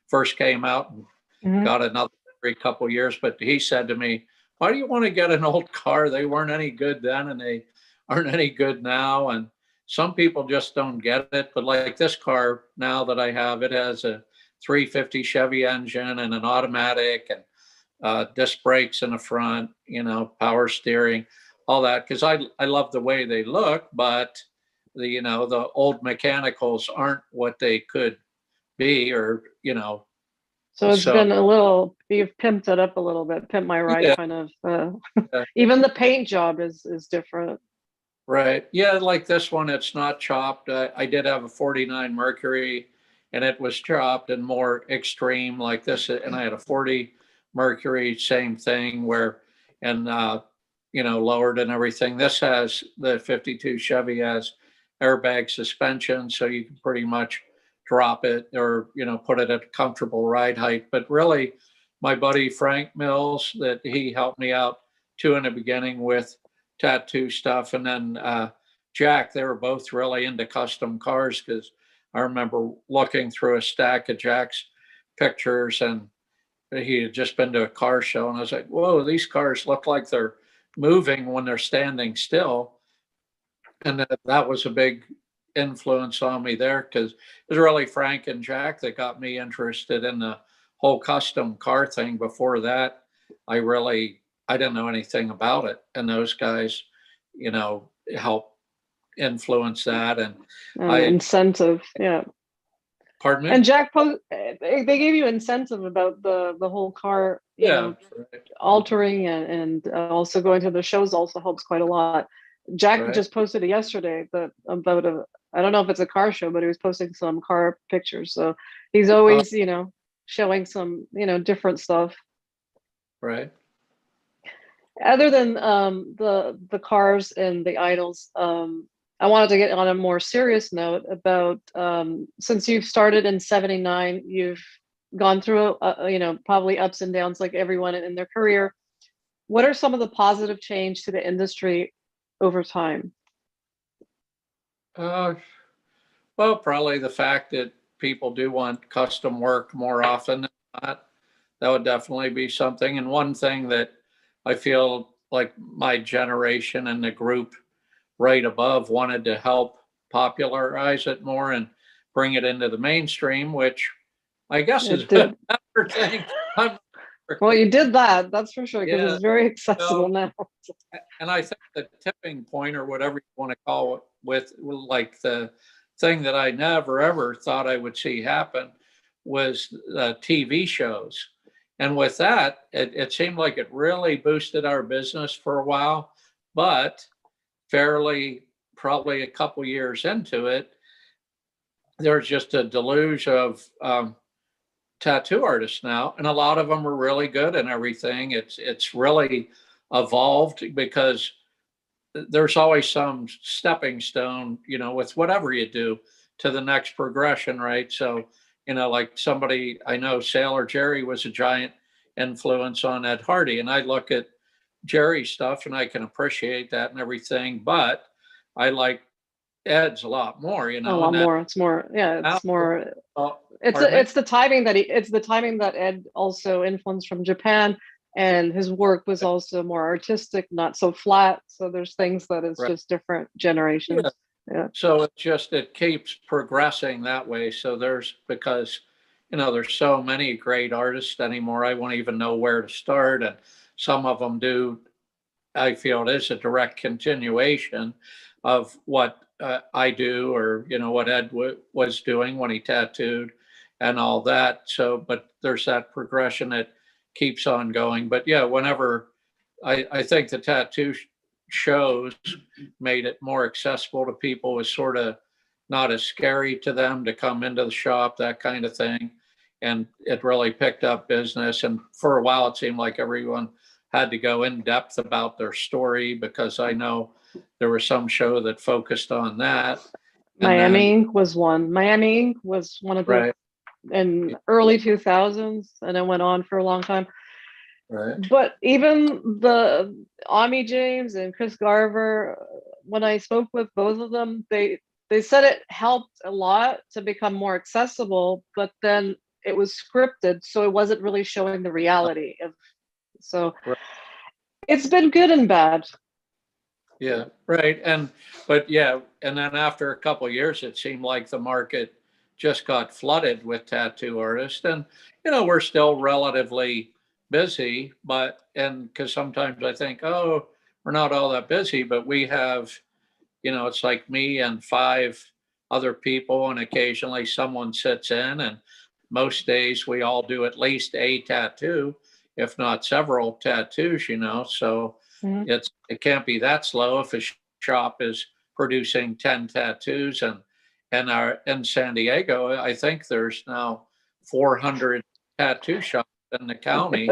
first came out, and got another every couple years. But he said to me, "Why do you want to get an old car? They weren't any good then, and they aren't any good now." And some people just don't get it. But like this car now that I have, it has a 350 Chevy engine and an automatic, and disc brakes in the front, power steering, all that. Because I love the way they look, but the old mechanicals aren't what they could be, or So it's so been you've pimped it up a little bit, pimp my ride yeah, kind of. yeah. Even the paint job is different. Right. Yeah, like this one, it's not chopped. I did have a 49 Mercury, and it was chopped and more extreme like this. And I had a 40 Mercury, same thing, and lowered and everything. This has, the 52 Chevy has airbag suspension, so you can pretty much drop it, or, put it at a comfortable ride height. But really, my buddy Frank Mills, that he helped me out too in the beginning with tattoo stuff, and then Jack, they were both really into custom cars, because I remember looking through a stack of Jack's pictures, and he had just been to a car show, and I was like, "Whoa, these cars look like they're moving when they're standing still. And that was a big influence on me there, because it was really Frank and Jack that got me interested in the whole custom car thing. Before that, I didn't know anything about it. And those guys, helped influence that. And incentive, yeah. Pardon me? And they gave you incentive about the whole car, Right. altering, and also going to the shows also helps quite a lot. Jack just posted it yesterday about I don't know if it's a car show, but he was posting some car pictures. So he's always, showing some, different stuff. Right. Other than the cars and the idols, I wanted to get on a more serious note about since you've started in '79, you've gone through probably ups and downs like everyone in their career. What are some of the positive change to the industry over time? Well, probably the fact that people do want custom work more often than not. That would definitely be something. And one thing that I feel like my generation and the group right above wanted to help popularize it more and bring it into the mainstream, which I guess is a better thing. Well, you did that, that's for sure, because it's very accessible now. And I think the tipping point, or whatever you want to call it, with like the thing that I never ever thought I would see happen was TV shows. And with that, it seemed like it really boosted our business for a while, but probably a couple years into it, there's just a deluge of tattoo artists now, and a lot of them are really good and everything. It's really evolved, because there's always some stepping stone, with whatever you do, to the next progression, right? So, like somebody I know, Sailor Jerry was a giant influence on Ed Hardy, and I look at Jerry's stuff and I can appreciate that and everything, but I like Ed's a lot more, A lot more. It's more, it's more. It's the timing that Ed also influenced from Japan, and his work was also more artistic, not so flat. So there's things that it's just different generations. Yeah. So it keeps progressing that way. So because there's so many great artists anymore, I won't even know where to start. And some of them I feel it is a direct continuation of what I do, or what Ed was doing when he tattooed and all that. So, but there's that progression that keeps on going. But yeah, whenever I think the tattoo shows made it more accessible to people, was sort of not as scary to them to come into the shop, that kind of thing. And it really picked up business. And for a while, it seemed like everyone had to go in depth about their story, because I know there was some show that focused on that. Miami Ink was one. Miami Ink was one of the in early 2000s, and it went on for a long time. Right. But even the Ami James and Chris Garver, when I spoke with both of them, they said it helped a lot to become more accessible, but then it was scripted, so it wasn't really showing the reality of. So it's been good and bad. Yeah, right. And then after a couple of years, it seemed like the market just got flooded with tattoo artists. And we're still relatively busy, and because sometimes I think, oh, we're not all that busy, but we have, it's like me and 5 other people, and occasionally someone sits in, and most days we all do at least a tattoo, if not several tattoos, so it can't be that slow if a shop is producing 10 tattoos. And in San Diego, I think there's now 400 tattoo shops in the county.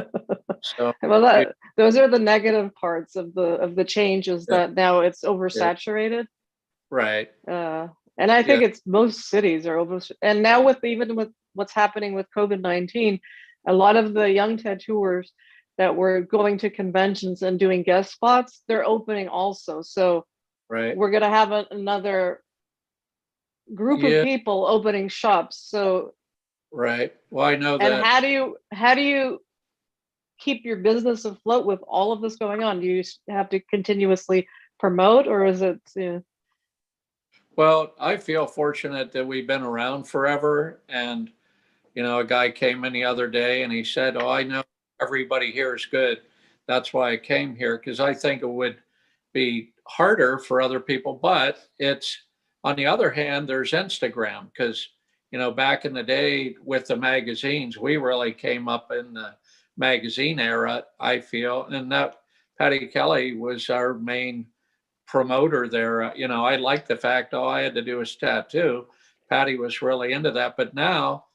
So well, those are the negative parts of the changes, that now it's oversaturated. Right. And I think it's most cities are over. And now even with what's happening with COVID-19, a lot of the young tattooers that were going to conventions and doing guest spots, they're opening also. So we're going to have another group of people opening shops. So well, I know that. And how do you keep your business afloat with all of this going on? Do you have to continuously promote, or is it, Well, I feel fortunate that we've been around forever. And, a guy came in the other day and he said, "Oh, I know everybody here is good. That's why I came here." Because I think it would be harder for other people. But it's, on the other hand, there's Instagram. Because, back in the day with the magazines, we really came up in the magazine era, I feel. And that Patty Kelly was our main promoter there. I liked the fact all I had to do was tattoo. Patty was really into that. But now,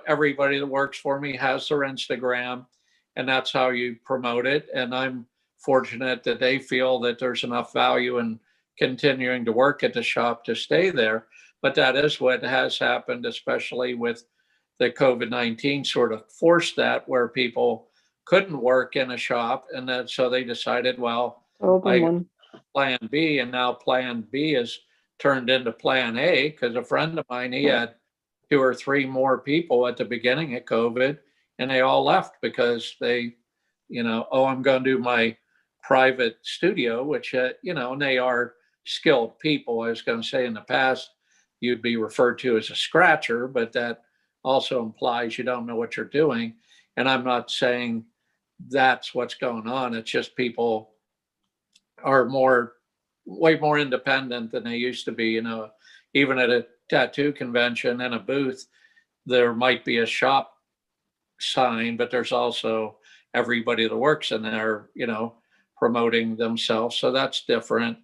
everybody that works for me has their Instagram, and that's how you promote it. And I'm fortunate that they feel that there's enough value in continuing to work at the shop to stay there. But that is what has happened, especially with the COVID-19 sort of forced that, where people couldn't work in a shop. And then so they decided, well, open I one? plan B, and now plan B is turned into plan A, because a friend of mine, he had 2 or 3 more people at the beginning of COVID, and they all left because they, oh, I'm going to do my private studio, which, and they are skilled people. I was going to say, in the past, you'd be referred to as a scratcher, but that also implies you don't know what you're doing. And I'm not saying that's what's going on. It's just people are way more independent than they used to be. Even at a tattoo convention and a booth, there might be a shop sign, but there's also everybody that works in there, promoting themselves. So that's different,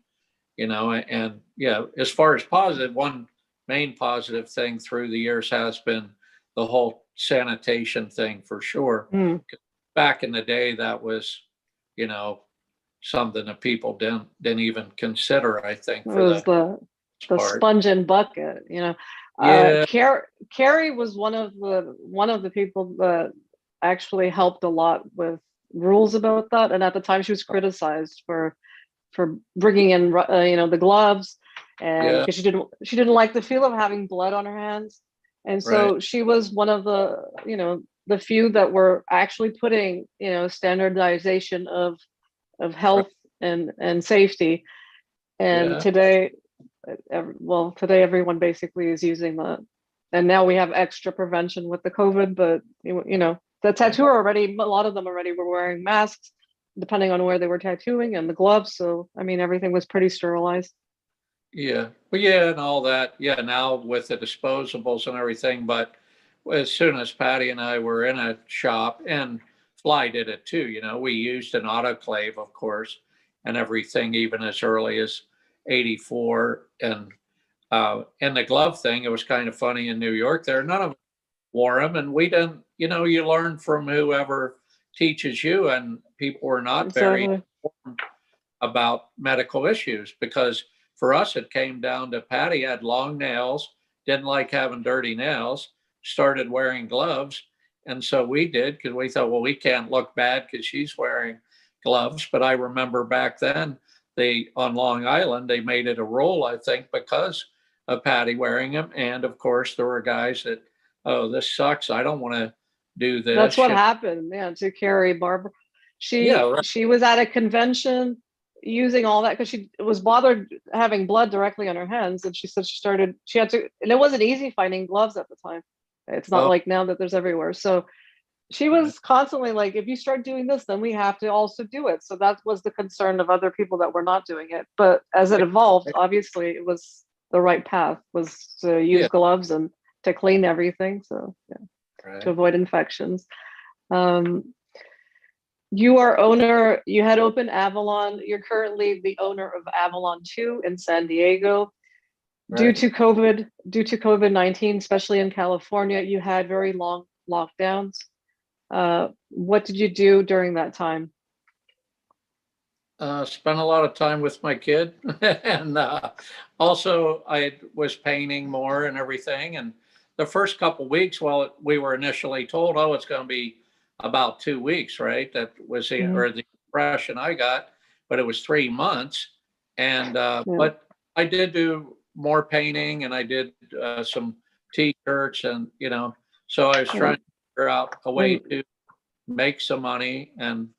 and yeah, as far as positive, one main positive thing through the years has been the whole sanitation thing, for sure. Mm. Back in the day, that was, you know, something that people didn't even consider, I think, It for was the the part. sponge and bucket, Yeah, Carrie was one of the people that actually helped a lot with rules about that. And at the time, she was criticized for bringing in the gloves, and yeah, because she didn't like the feel of having blood on her hands. And right, so she was one of the few that were actually putting standardization of right, health and safety. And yeah, today, today everyone basically is using that. And now we have extra prevention with the COVID, but the right. tattooer already, a lot of them already were wearing masks depending on where they were tattooing, and the gloves. So I mean, everything was pretty sterilized. Yeah, well, yeah, and all that. Yeah, now with the disposables and everything, but as soon as Patty and I were in a shop, and Fly did it too, we used an autoclave, of course, and everything, even as early as '84. And the glove thing, it was kind of funny in New York there. None of them wore them, and we didn't. You learn from whoever teaches you, and people were not very Exactly. informed about medical issues, because for us it came down to Patty had long nails, didn't like having dirty nails, started wearing gloves. And so we did, because we thought, well, we can't look bad because she's wearing gloves. But I remember back then, they on Long Island, they made it a rule, I think, because of Patty wearing them. And of course there were guys that, oh, this sucks, I don't want to do That's this. what happened. Yeah, to Carrie Barber. Yeah, She right. she was at a convention using all that because she was bothered having blood directly on her hands, and she said she had to, and it wasn't easy finding gloves at the time. It's not Oh, like now that there's everywhere. So she right. was constantly like, if you start doing this, then we have to also do it. So that was the concern of other people that were not doing it. But as it evolved, obviously it was the right path was to use Yeah, gloves and to clean everything. So yeah, to right. avoid infections. Um, you had opened Avalon. You're currently the owner of Avalon 2 in San Diego. Right. Due to COVID-19, especially in California, you had very long lockdowns. What did you do during that time? Spent a lot of time with my kid, and also I was painting more and everything. And the first couple weeks, well, we were initially told, oh, it's going to be about 2 weeks, right? That was Mhm. or the impression I got, but it was 3 months. And Yeah. but I did do more painting, and I did some t-shirts, and so I was Yeah. trying to figure out a way And to make some money, and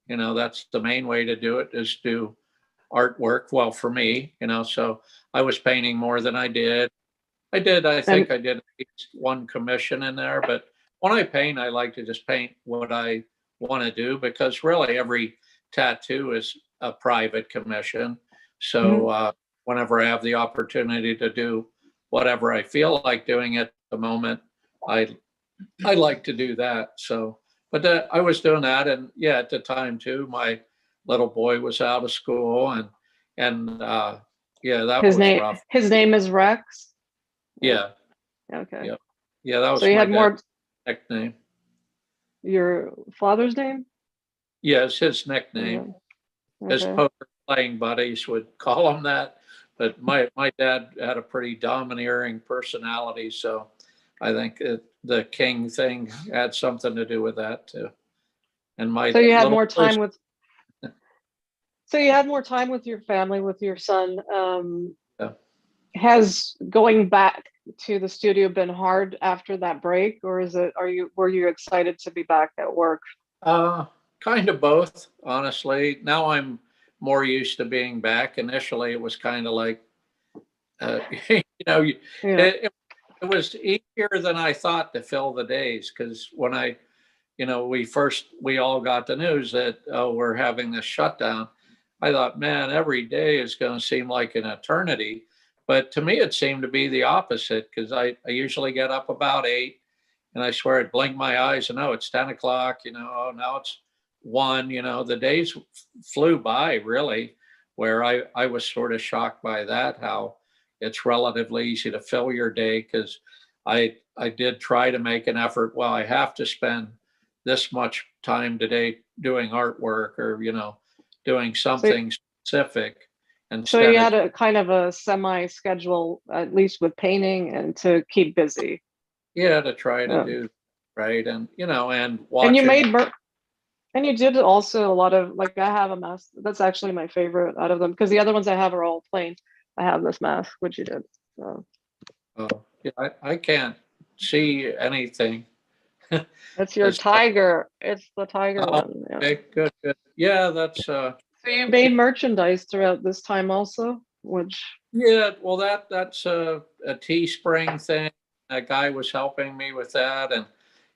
that's the main way to do it, is do artwork. Well, for me, so I was painting more than I did. I think I did at least one commission in there, but when I paint, I like to just paint what I want to do, because really every tattoo is a private commission. So whenever I have the opportunity to do whatever I feel like doing at the moment, I like to do that. So, but I was doing that, and yeah, at the time too, my little boy was out of school, and yeah, that was rough. His name is Rex. Yeah. Okay. Yeah, that was so you my had more nickname. Your father's name? Yes, his nickname. Okay. His poker playing buddies would call him that. But my dad had a pretty domineering personality, so I think the king thing had something to do with that too. And so you had more time with. So you had more time with your family, with your son. Yeah. Has going back to the studio been hard after that break, or were you excited to be back at work? Kind of both, honestly. Now I'm more used to being back. Initially, it was kind of like, it was easier than I thought to fill the days, because when we all got the news that, oh, we're having this shutdown, I thought, man, every day is going to seem like an eternity. But to me, it seemed to be the opposite, because I usually get up about 8, and I swear I'd blink my eyes and, oh, it's 10 o'clock, oh, now it's 1, the days flew by, really, where I was sort of shocked by that, how it's relatively easy to fill your day, because I did try to make an effort. Well, I have to spend this much time today doing artwork, or, doing something specific. And so you had a kind of a semi-schedule, at least with painting, and to keep busy. Yeah, to try to do right, and and watching. And you made and you did also a lot of, like, I have a mask that's actually my favorite out of them, because the other ones I have are all plain. I have this mask, which you did. So. Oh, yeah, I can't see anything. That's your tiger. It's the tiger one. Yeah. Okay, good. Yeah, that's. So you made merchandise throughout this time also, which. Yeah, well, that's a Teespring thing. That guy was helping me with that, and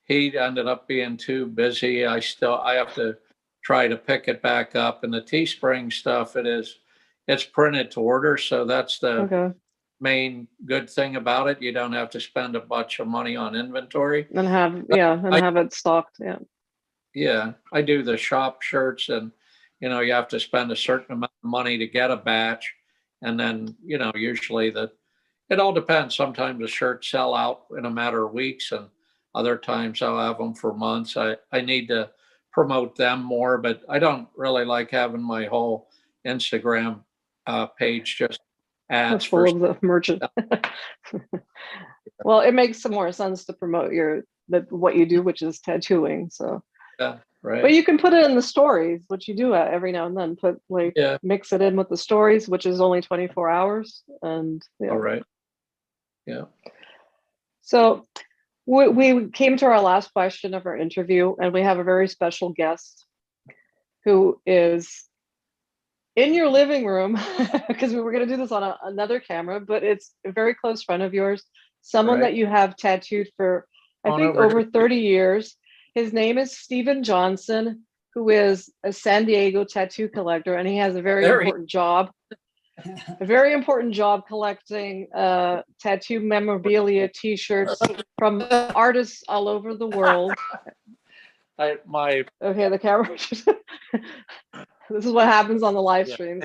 he ended up being too busy. I have to try to pick it back up. And the Teespring stuff, it's printed to order, so that's the main good thing about it. You don't have to spend a bunch of money on inventory. And have it stocked. Yeah. Yeah, I do the shop shirts, and you have to spend a certain amount of money to get a batch, and then usually it all depends. Sometimes the shirts sell out in a matter of weeks, and other times I'll have them for months. I need to promote them more, but I don't really like having my whole Instagram page just ads full of the merchant. Well, it makes some more sense to promote what you do, which is tattooing. So yeah, right. But you can put it in the stories, which you do every now and then. Mix it in with the stories, which is only 24 hours. And all right. Yeah. So we came to our last question of our interview, and we have a very special guest who is in your living room, because we were going to do this on another camera, but it's a very close friend of yours, someone that you have tattooed for, I think, over 30 years. His name is Stephen Johnson, who is a San Diego tattoo collector, and he has a very important job. A very important job collecting tattoo memorabilia, T-shirts from artists all over the world. Okay, the camera. This is what happens on the live streams.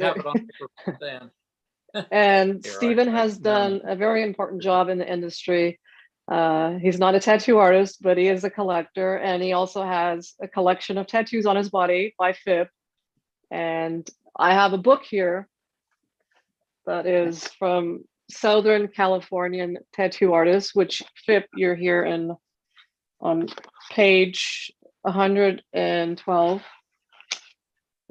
And Stephen has done a very important job in the industry. He's not a tattoo artist, but he is a collector, and he also has a collection of tattoos on his body by Fip. And I have a book here that is from Southern Californian tattoo artists, which Fip, you're here on page 112.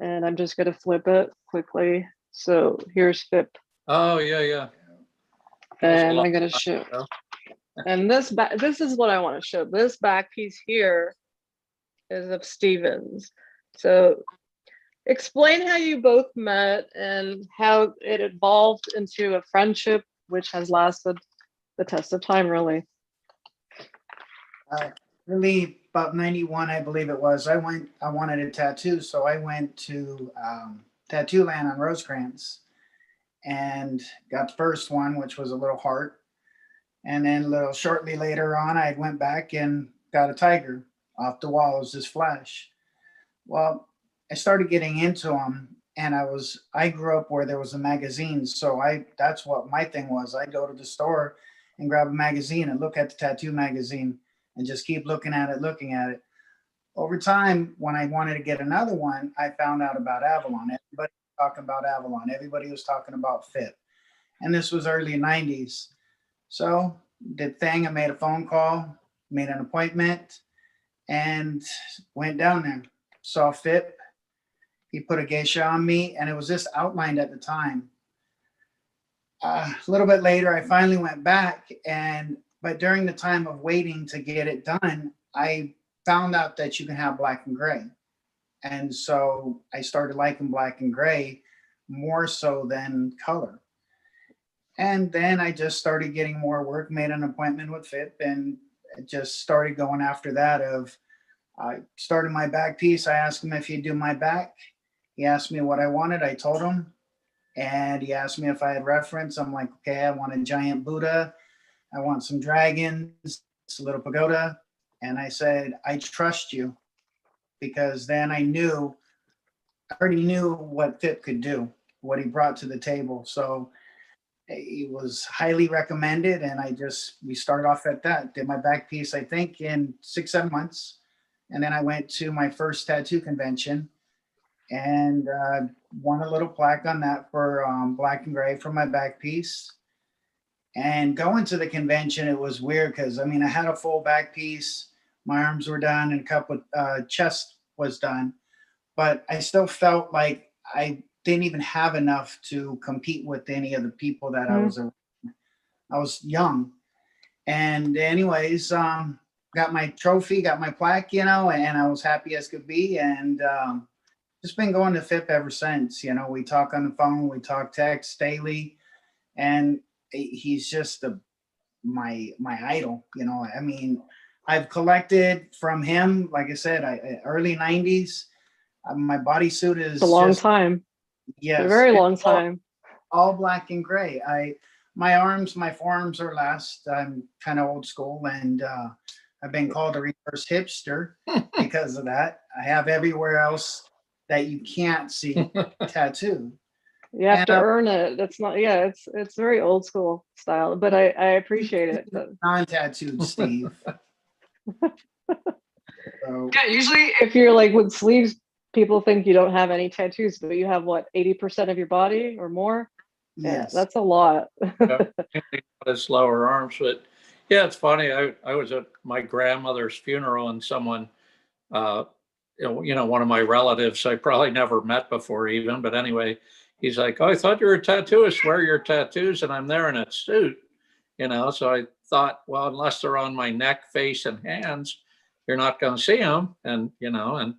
And I'm just going to flip it quickly. So here's Fip. Oh, yeah. And I'm going to show. And this is what I want to show. This back piece here is of Stevens. So explain how you both met and how it evolved into a friendship, which has lasted the test of time, really. Really, about 91, I believe it was. I wanted a tattoo, so I went to Tattoo Land on Rosecrans and got the first one, which was a little heart. And then a little shortly later on, I went back and got a tiger off the wall. It was this flash. Well, I started getting into them, and I grew up where there was a magazine, so that's what my thing was. I go to the store and grab a magazine and look at the tattoo magazine and just keep looking at it. Over time, when I wanted to get another one, I found out about Avalon. Everybody was talking about Avalon. Everybody was talking about Fip. And this was early 90s. So did thing, I made a phone call, made an appointment, and went down there. Saw Fip. He put a geisha on me, and it was just outlined at the time. A little bit later, I finally went back, but during the time of waiting to get it done, I found out that you can have black and gray. And so I started liking black and gray more so than color. And then I just started getting more work, made an appointment with Fip, and just started going after that. I started my back piece. I asked him if he'd do my back. He asked me what I wanted. I told him. And he asked me if I had reference. I'm like, okay, I want a giant Buddha. I want some dragons, a little pagoda. And I said, I trust you, because then I already knew what Fip could do, what he brought to the table. So he was highly recommended. And we started off at that. Did my back piece, I think, in 6-7 months. And then I went to my first tattoo convention and won a little plaque on that for black and gray for my back piece. And going to the convention, it was weird because, I had a full back piece, my arms were done, and a couple chest was done. But I still felt like I didn't even have enough to compete with any of the people that I was around. I was young. And anyways, got my trophy, got my plaque, and I was happy as could be. And just been going to Fip ever since. We talk on the phone, we talk text daily, and he's just my idol. I've collected from him, like I said, early 90s. My bodysuit is It's a long time. Yes, a very long time. All black and gray. My forearms are last. I'm kind of old school, and I've been called a reverse hipster because of that. I have everywhere else that you can't see tattooed. You have to earn it. It's not, it's very old school style, but I appreciate it. Non-tattooed Steve. So, Yeah, usually if you're like with sleeves, people think you don't have any tattoos, but you have what, 80% of your body or more? yes. Yeah, that's a lot. His lower arms, but yeah, it's funny. I was at my grandmother's funeral, and someone, one of my relatives I probably never met before even, but anyway, he's like, "Oh, I thought you were a tattooist. Where are your tattoos?" And I'm there in a suit, So I thought, well, unless they're on my neck, face, and hands, you're not going to see them, and and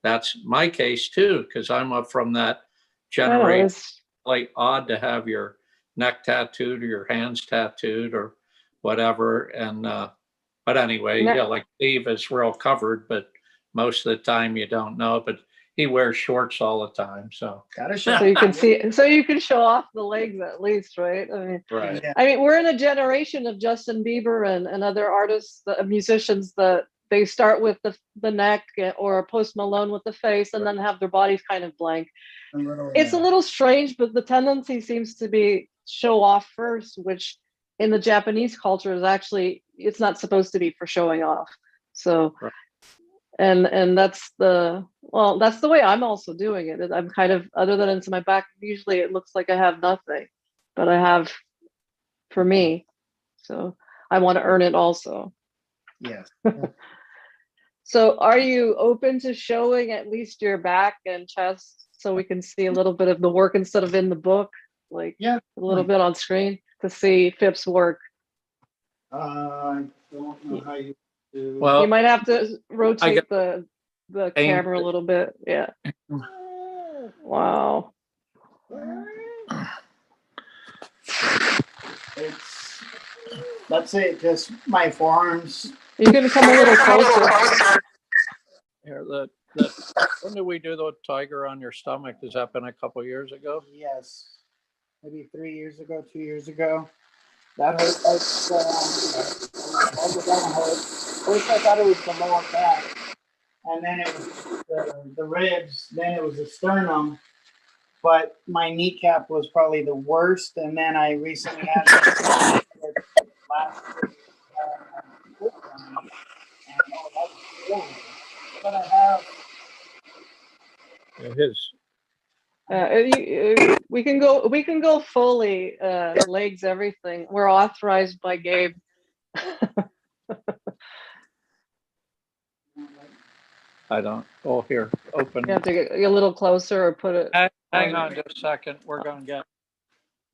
that's my case too, because I'm up from that generation. Like odd to have your neck tattooed or your hands tattooed or whatever. And but anyway, like Steve is real covered, but most of the time you don't know. But he wears shorts all the time, so gotta show. So you can see, so you can show off the legs at least, right? right. Yeah. We're in a generation of Justin Bieber and other artists, musicians, that they start with the neck, or Post Malone with the face, and then have their bodies kind of blank. It's a little strange, but the tendency seems to be show off first, which in the Japanese culture is actually, it's not supposed to be for showing off. So, right. and that's the way I'm also doing it. I'm kind of, other than into my back, usually it looks like I have nothing, but I have for me. So I want to earn it also. Yes. So are you open to showing at least your back and chest so we can see a little bit of the work instead of in the book, like a little bit on screen to see Fip's work? I don't know how you do. Well, you might have to rotate the the Aim- camera a little bit. Yeah. Wow. That's it, just my forearms. You can come a little closer. Here, when did we do the tiger on your stomach? Has that been a couple years ago? Yes, maybe 3 years ago, 2 years ago. That hurt like that one hurt. First I thought it was the lower back, and then it was the ribs, then it was the sternum. But my kneecap was probably the worst, and then I recently had last foot done, and that's good. But I have His We can go fully, legs, everything. We're authorized by Gabe. I don't. Oh, here, open. You have to get a little closer or put it. Hang on just a second. We're going to get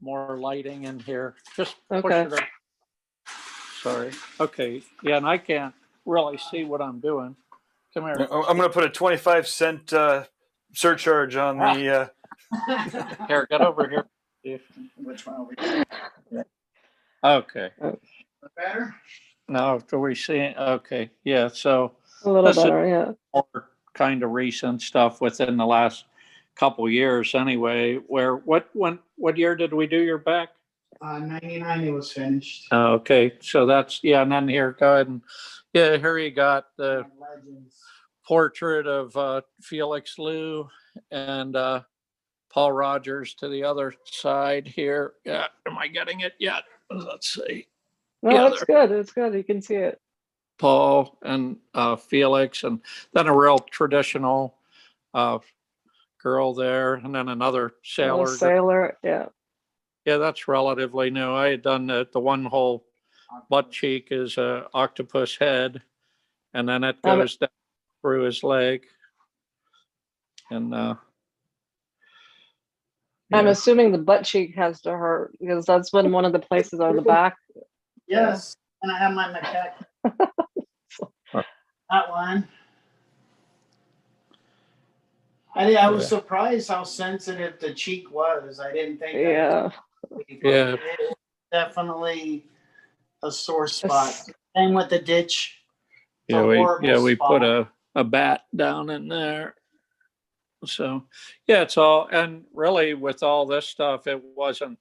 more lighting in here. Just push Okay. it up. Sorry. Okay. Yeah, and I can't really see what I'm doing. Come here. I'm going to put a 25-cent surcharge on the. Here, get over here. which one over here? Okay. Better? Now, do we see? Okay. Yeah. So A little This is- better, yeah. more kind of recent stuff within the last couple years, anyway. Where what year did we do your back? 99 it was finished. Okay. So that's and then here, go ahead and here you got the Legends. portrait of Felix Liu and Paul Rogers to the other side here. Yeah, am I getting it yet? Let's see. No, Yeah, it's good. It's good. You can see it. Paul and Felix, and then a real traditional girl there, and then another sailor. Sailor, yeah. Yeah, that's relatively new. I had done the one whole butt cheek is a octopus head, and then it goes down through his leg. And I'm assuming the butt cheek has to hurt because that's been one of the places on the back. Yes, and I have my macaque. That one. I was surprised how sensitive the cheek was. I didn't think that. Yeah. Yeah. It was definitely a sore spot. Same with the ditch. It's a horrible we spot. put a bat down in there. So it's all, and really with all this stuff, it wasn't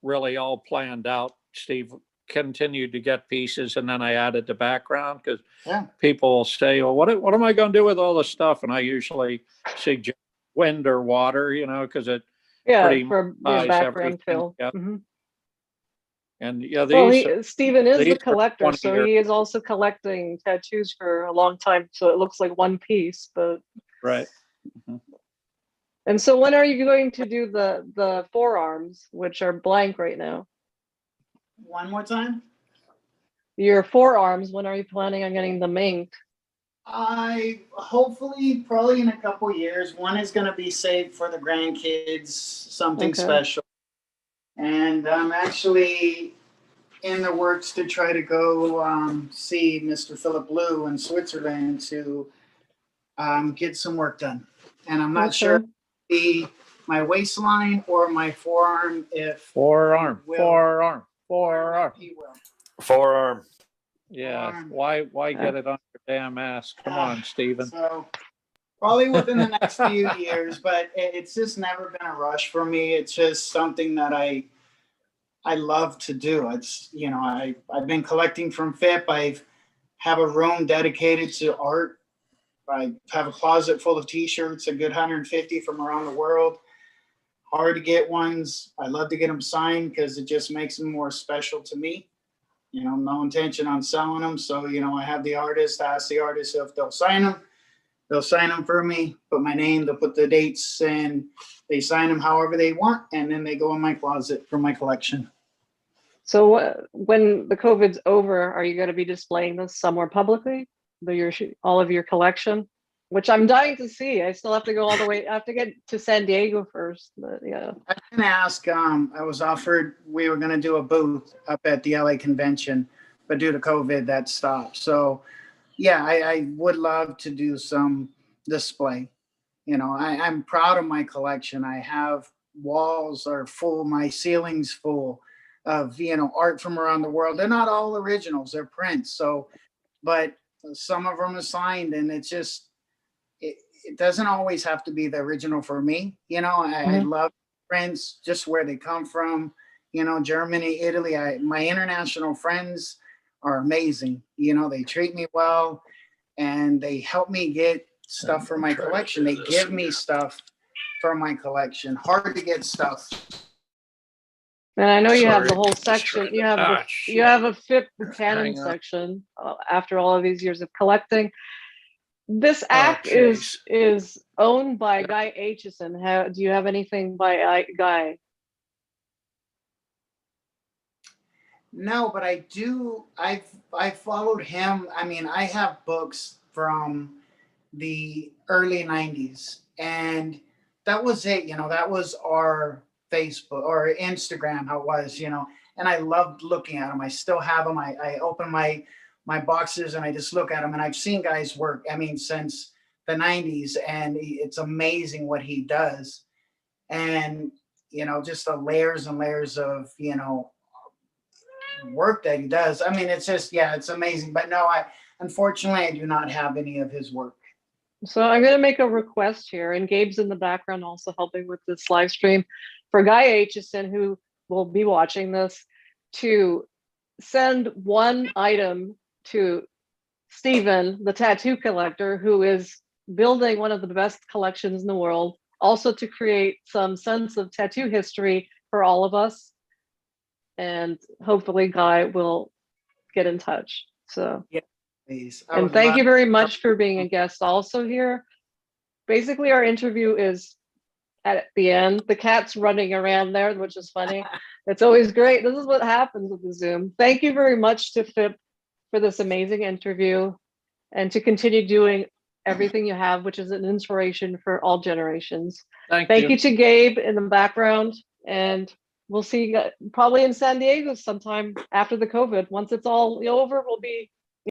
really all planned out. Steve continued to get pieces, and then I added the background because people will say, well, what am I going to do with all this stuff? And I usually suggest wind or water, because it pretty for ties background everything. fill. Yep. Mhm. And Stephen is these the are collector, 20 so years. he is also collecting tattoos for a long time. So it looks like one piece, but right. Mm-hmm. And so when are you going to do the forearms, which are blank right now? One more time? Your forearms, when are you planning on getting them inked? I hopefully probably in a couple years. One is going to be saved for the grandkids, something special. And I'm actually in the works to try to go see Mr. Philip Liu in Switzerland to get some work done. And I'm not sure if my waistline or my forearm. If forearm. He will. Forearm. Yeah. Why get it on your damn ass? Come on, Stephen. So probably within the next few years, but it's just never been a rush for me. It's just something that I love to do. It's I've been collecting from Fip. I have a room dedicated to art. I have a closet full of T-shirts, a good 150 from around the world. Hard to get ones. I love to get them signed because it just makes them more special to me. No intention on selling them. So, I have the artist, ask the artist if they'll sign them. They'll sign them for me, put my name, they'll put the dates, and they sign them however they want, and then they go in my closet for my collection. So when the COVID's over, are you going to be displaying this somewhere publicly? All of your collection? Which I'm dying to see. I still have to go all the way. I have to get to San Diego first. But yeah. I can ask. I was offered we were going to do a booth up at the LA convention, but due to COVID, that stopped. So, yeah, I would love to do some display. You know, I'm proud of my collection. I have walls are full, my ceilings full of, you know, art from around the world. They're not all originals, they're prints. So, but some of them are signed, and it's just, it doesn't always have to be the original for me. You know, I love prints just where they come from, you know, Germany, Italy. My international friends are amazing. You know, they treat me well and they help me get stuff for my collection. They give me stuff for my collection. Hard to get stuff. And I know you have the Sorry, whole just trying section. to- You have you have a Fip Buchanan Hang on. section after all of these years of collecting. This act jeez. is owned by Guy Aitchison. Do you have anything by Guy? No, but I do. I followed him. I mean, I have books from the early 90s, and that was it. You know, that was our Facebook or Instagram, how it was, you know, and I loved looking at them. I still have them. I open my boxes and I just look at them, and I've seen Guy's work, I mean, since the 90s, and it's amazing what he does. And, you know, just the layers and layers of, you know, work that he does. I mean, it's just, yeah, it's amazing. But no, unfortunately, I do not have any of his work. So I'm going to make a request here, and Gabe's in the background also helping with this live stream, for Guy Aitchison, who will be watching this, to send one item to Stephen, the tattoo collector, who is building one of the best collections in the world, also to create some sense of tattoo history for all of us. And hopefully Guy will get in touch. So, Yeah, please. and thank you very much for being a guest also here. Basically, our interview is at the end. The cat's running around there, which is funny. It's always great. This is what happens with the Zoom. Thank you very much to Fip for this amazing interview, and to continue doing everything you have, which is an inspiration for all generations. Thank you to Gabe in the background, and we'll see you probably in San Diego sometime after the COVID. Once it's all over, we'll be